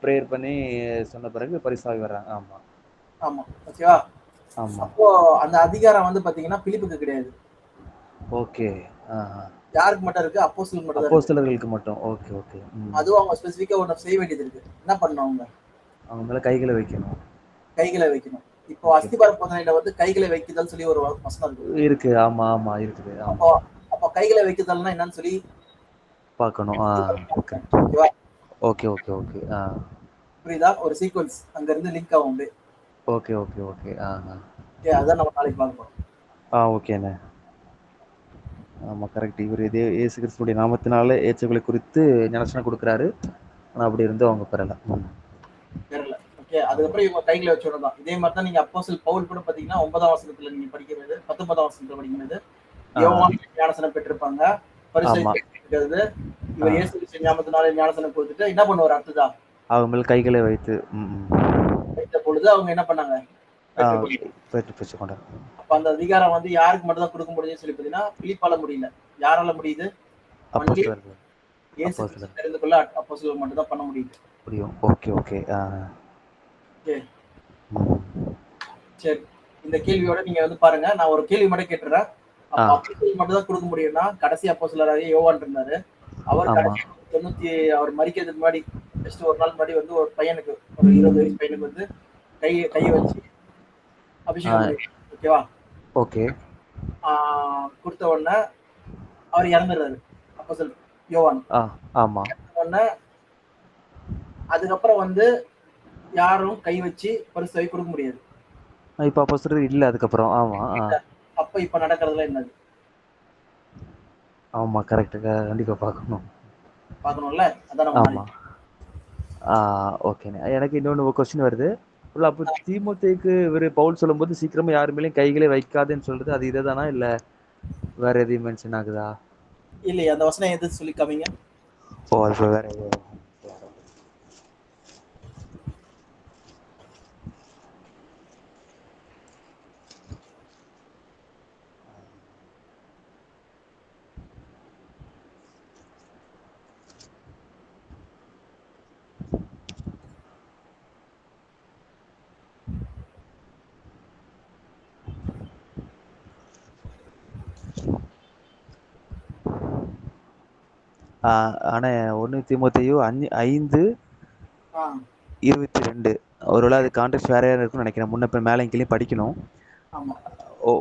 பிரேயர் பண்ணி சொன்ன பிறகு பரிசாகி வர்றாங்க. ஆமா. ஓகேவா? ஆமா. அப்போ அந்த அதிகாரம் வந்து பாத்தீங்கன்னா பிலிப்புக்கு கிடையாது. ஓகே. யாருக்கு மட்டும் இருக்கு? அப்போஸ்தலர்களுக்கு மட்டும். ஓகே. அதுவும் அவங்க ஸ்பெசிஃபிக்கா ஒண்ணு செய்ய வேண்டியது இருக்கு. என்ன பண்ணணும்? அவங்க மேல கைகளை வைக்கணும். இப்போ அஸ்திபார போதனையில வந்து கைகளை வைக்குதல் சொல்லி ஒரு வசனம் இருக்கு. ஆமா இருக்குது. அப்ப கைகளை வைக்குதல்னா என்னன்னு சொல்லி பார்க்கணும். ஓகே. புரியுதா? ஒரு சீக்வென்ஸ் அங்க இருந்து லிங்க் ஆகும். ஓகே. அதான் நம்ம நாளைக்கு பார்க்க போறோம். ஓகேண்ணே. ஆமா, கரெக்ட். இவர் இயேசு கிறிஸ்துவுடைய நாமத்தினால ஏற்றவைகளை குறித்து ஞானஸ்நானம் கொடுக்குறாரு. ஆனா அப்படி இருந்து அவங்க பெறல. ஓகே. அதுக்கப்புறம் இவங்க கைகளை வச்சோடதான். இதே மாதிரி தான் நீங்க அப்போஸ்தலர் பவுல் கூட பாத்தீங்கன்னா 9ஆம் வசனத்துல நீங்க படிக்கிறது, 19ஆம் வசனத்துல படிக்கிறது யோவான் ஞானஸ்நானம் பெற்றிருப்பாங்க. பரிசை பெற்றிருக்கிறது. இவர் இயேசு கிறிஸ்து நாமத்தினால ஞானஸ்நானம் கொடுத்துட்டு என்ன பண்ணுவார்? அடுத்ததா அவங்க மேல் கைகளை வைத்து வைத்த பொழுது பொழுது அவங்க என்ன பண்ணாங்க? பெற்றுக்கொண்டாங்க. அப்ப அந்த அதிகாரம் வந்து யாருக்கு மட்டும் தான் கொடுக்க முடியும்னு சொல்லி பார்த்தீங்கன்னா, பிலிப்பால முடியல. யாரால முடியுது? ஒன்லி அப்போஸ்தலர்கள். இயேசு கிறிஸ்து தெரிந்து கொள்ள அப்போஸ்தலர்கள் மட்டும் தான் பண்ண முடியுது. முடியும். ஓகே. ஓகே. சரி. இந்த கேள்வியோட நீங்க வந்து பாருங்க. நான் ஒரு கேள்வி மட்டும் கேட்டுறேன். அப்ப அப்போஸ்தலர்கள் மட்டும் தான் கொடுக்க முடியும்னா, கடைசி அப்போஸ்தலராகிய யோவான் இருந்தாரு. அவர் கடைசி 90 அவர் மரிக்கிறதுக்கு முன்னாடி ஜஸ்ட் ஒரு நாள் முன்னாடி வந்து ஒரு பையனுக்கு ஒரு 20 வயசு பையனுக்கு வந்து கைய வச்சு அபிஷேகம் பண்ணி ஓகேவா? ஓகே. கொடுத்த உடனே அவர் இறந்துடுறாரு. அப்போஸ்தலர் யோவான். ஆமா. உடனே அதுக்கப்புறம் வந்து யாரும் கை வச்சு பரிசுத்தவை கொடுக்க முடியாது. இப்ப அப்போஸ்தலர் இல்ல அதுக்கப்புறம். ஆமா. அப்ப இப்ப நடக்கிறதுல என்னது? ஆமா கரெக்ட். கண்டிப்பா பார்க்கணும்ல. அதான் ஆமா. ஓகேண்ணே. எனக்கு இன்னொன்னு கொஸ்டின் வருது. அப்ப தீமோத்தேயுக்கு இவரு பவுல் சொல்லும்போது சீக்கிரமா யாரு மேலயும் கைகளே வைக்காதேன்னு சொல்றது அது இதுதானா இல்ல வேற எதையும் மென்ஷன் ஆகுதா? இல்லையா, அந்த வசனம் எது சொல்லி காமிங்க. அது வேற எதுவும் ஆனா 1 தீமோத்தேயு 5:22 ஒருவேளை அது கான்டெக்ஸ்ட் வேறையா இருக்கும்னு நினைக்கிறேன். முன்ன மேலே கீழே படிக்கணும்.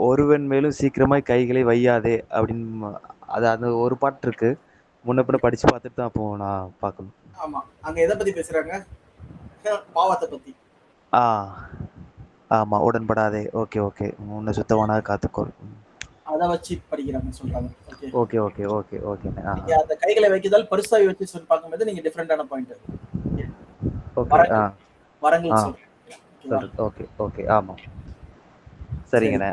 ஒருவன் மேலும் சீக்கிரமாய் கைகளை வையாதே அப்படின்னு அது அந்த ஒரு பாட்டு இருக்கு. முன்ன படிச்சு பார்த்துட்டு தான் அப்போ நான் பார்க்கணும். ஆமா, அங்க எதை பத்தி பேசுறாங்க? பாவத்தை பத்தி. ஆமா, உடன்படாதே. ஓகே. உன்னை சுத்தவானாக காத்துக்கொள். அத வச்சு படிக்கிறாங்க சொல்றாங்க. ஓகே. அந்த கைகளை வைக்கதால் பரிசுத்தாவி வச்சு சொல்லி பார்க்கும்போது நீங்க டிஃபரெண்டான பாயிண்ட். வரங்கள் சொல்றேன். ஓகே. ஆமா. சரிங்கண்ணே.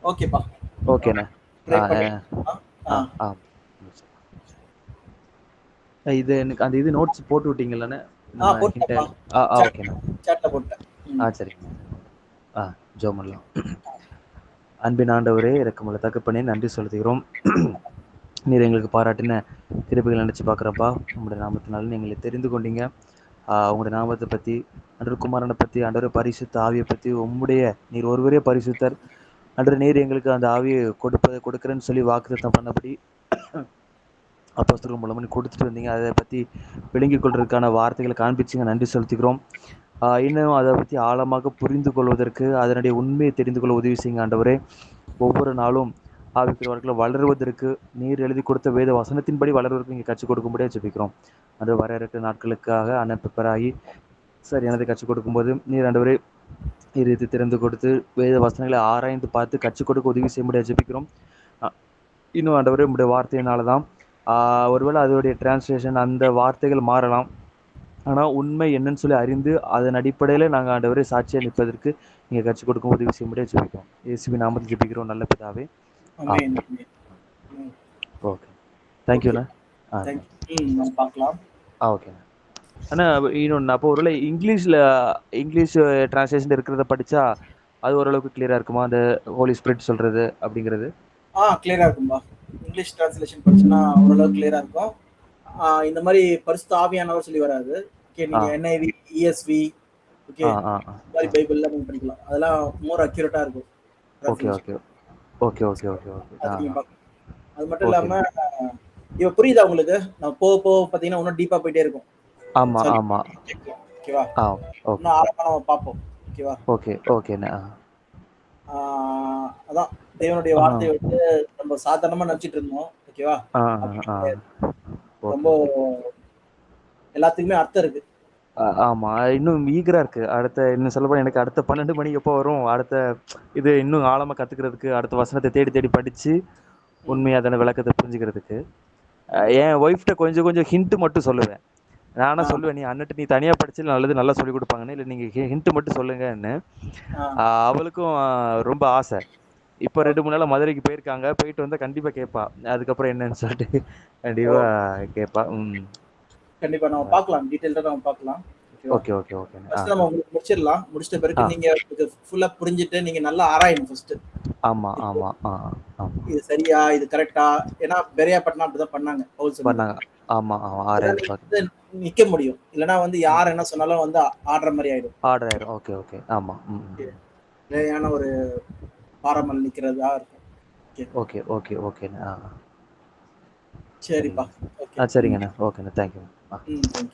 ஓகேப்பா. ஓகேண்ணே. இது எனக்கு அந்த இது நோட்ஸ் போட்டு விட்டீங்கல்லண்ணே? ஓகேண்ணா. சாட்ல போட்டேன். சரிங்க. ஜெபம் பண்ணலாம். அன்பின் ஆண்டவரே, இரக்கமுள்ள தகப்பனே, நன்றி செலுத்துகிறோம். நீர் எங்களுக்கு பாராட்டின கிருபைகளை நினைச்சு பார்க்குறப்பா. உங்களுடைய நாமத்தினால எங்களை தெரிந்து கொண்டீங்க. உங்களுடைய நாமத்தை பற்றி, அன்று குமாரனை பற்றி, அன்றொரு பரிசுத்த ஆவியை பற்றி, நீர் ஒருவரே பரிசுத்தர் அன்று நீர் எங்களுக்கு அந்த ஆவியை கொடுக்குறேன்னு சொல்லி வாக்குத்தத்தம் பண்ணபடி அப்போஸ்தலர்கள் மூலமா கொடுத்துட்டு வந்தீங்க. அதை பற்றி விளங்கிக் கொள்றதுக்கான வார்த்தைகளை காண்பிச்சிங்க. நன்றி செலுத்துகிறோம். இன்னும் அதை பற்றி ஆழமாக புரிந்து கொள்வதற்கு, அதனுடைய உண்மையை தெரிந்து கொள்ள உதவி செய்யுங்க ஆண்டவரே. ஒவ்வொரு நாளும் ஆவிக்குரியவர்களை வளருவதற்கு, நீர் எழுதி கொடுத்த வேத வசனத்தின்படி வளருவதற்கு நீங்கள் கற்றுக் கொடுக்க முடியாது ஜெபிக்கிறோம். அது வர இருக்கிற நாட்களுக்காக அனுப்பராகி சரியானதை கற்றுக் கொடுக்கும்போது நீர் ஆண்டவரே இறுதி திறந்து கொடுத்து வேத வசனங்களை ஆராய்ந்து பார்த்து கற்றுக் கொடுக்க உதவி செய்ய முடியாது ஜெபிக்கிறோம். இன்னும் ஆண்டவரே உங்களுடைய வார்த்தையினால தான் ஒருவேளை அதோடைய டிரான்ஸ்லேஷன் அந்த வார்த்தைகள் மாறலாம். ஆனால் உண்மை என்னன்னு சொல்லி அறிந்து அதன் அடிப்படையில் நாங்கள் ஆண்டவரே சாட்சியாக நிற்பதற்கு நீங்கள் கற்றுக் கொடுக்க உதவி செய்ய முடியாது ஜெபிக்கிறோம். இயேசுவின் நாமத்தில் ஜெபிக்கிறோம் நல்ல பிதாவே. ஓகே, தேங்க்யூண்ணா. பார்க்கலாம். ஓகேண்ணா. ஆனால் இன்னொன்று, அப்போ ஒருவேளை இங்கிலீஷ் டிரான்ஸ்லேஷன் இருக்கிறத படித்தா அது ஓரளவுக்கு கிளியராக இருக்குமா, அந்த ஹோலி ஸ்பிரிட் சொல்கிறது அப்படிங்கிறது? கிளியரா இருக்கும்பா. இங்கிலீஷ் டிரான்ஸ்லேஷன் படிச்சுன்னா ஓரளவுக்கு கிளியரா இருக்கும். இந்த மாதிரி பரிசுத்த ஆவியானவர் சொல்லி வராது. ஓகே, நீங்க NIV, ESV, ஓகே, மாதிரி பைபிள்ல நீங்க படிக்கலாம். அதெல்லாம் மோர் அக்யூரேட்டா இருக்கும். ஓகே. அது மட்டும் இல்லாம இப்ப புரியுதா உங்களுக்கு? நான் போக பாத்தீங்கன்னா இன்னும் டீப்பா போயிட்டே இருக்கும். ஆமா. ஓகேவா? இன்னும் ஆழமா நம்ம பார்ப்போம். ஓகேவா? ஓகேண்ணா. அதான் தேவனுடைய வார்த்தையை வந்து நம்ம சாதாரணமா நினைச்சிட்டு இருந்தோம். ஓகேவா? ரொம்ப எல்லாத்துக்குமே அர்த்தம் இருக்கு. ஆமா, இன்னும் ஈகரா இருக்கு. இன்னும் சொல்லப்போனா எனக்கு அடுத்த 12 மணிக்கு எப்போ வரும் அடுத்த இது இன்னும் ஆழமா கத்துக்கிறதுக்கு, அடுத்த வசனத்தை தேடி படிச்சு உண்மையா அதன விளக்கத்தை புரிஞ்சுக்கிறதுக்கு. என் ஒய்ஃப்ட்ட கொஞ்சம் ஹிண்ட் மட்டும் சொல்லுவேன். நானா சொல்லுவேன், நீ தனியா படிச்சு நல்லது நல்லா சொல்லி கொடுப்பாங்கன்னு, இல்லை நீங்க ஹிண்ட் மட்டும் சொல்லுங்கன்னு. அவளுக்கும் ரொம்ப ஆசை. இப்போ 2-3 நாள் மதுரைக்கு போயிட்டு வந்தா கண்டிப்பா கேட்பா, அதுக்கப்புறம் என்னன்னு சொல்லிட்டு கண்டிப்பா கேட்பா. கண்டிப்பா நம்ம பார்க்கலாம், டீடைலா நம்ம பார்க்கலாம். ஓகே, ஓகே, ஓகேண்ணே. ஃபர்ஸ்ட் நம்ம உங்களுக்கு முடிச்சிடலாம். முடிச்சிட்ட ஆ. பிறகு நீங்க ஃபுல்லா புரிஞ்சுட்டு நீங்க நல்லா ஆராயணும் ஃபர்ஸ்ட். ஆமா, ஆமா. ஆமா. இது சரியா? இது கரெக்ட்டா? ஏன்னா பெரியாப்பட்டினம் அப்படிதான் பண்ணாங்க. பவுல் சொன்னது. பண்ணாங்க. ஆமா, ஆமா. அப்பதான் ஆராய்ந்து நீங்க பாக்க வந்து நிக்க முடியும். இல்லன்னா வந்து யார் என்ன சொன்னாலும் வந்து ஆடுற மாரி ஆயிடும். ஆர்டர் ஆயிரும். Okay, okay. ஆமா. ம். நிலையான ஒரு பாறாமல் நிக்கிறதா இருக்கும். ஓகே. ஓகே, ஓகே, ஓகேண்ணே. சரிப்பா. சரிங்க. ஓகே. சரிங்கண்ணே. ஓகேண்ணே. தேங்க்யூ. Thank you.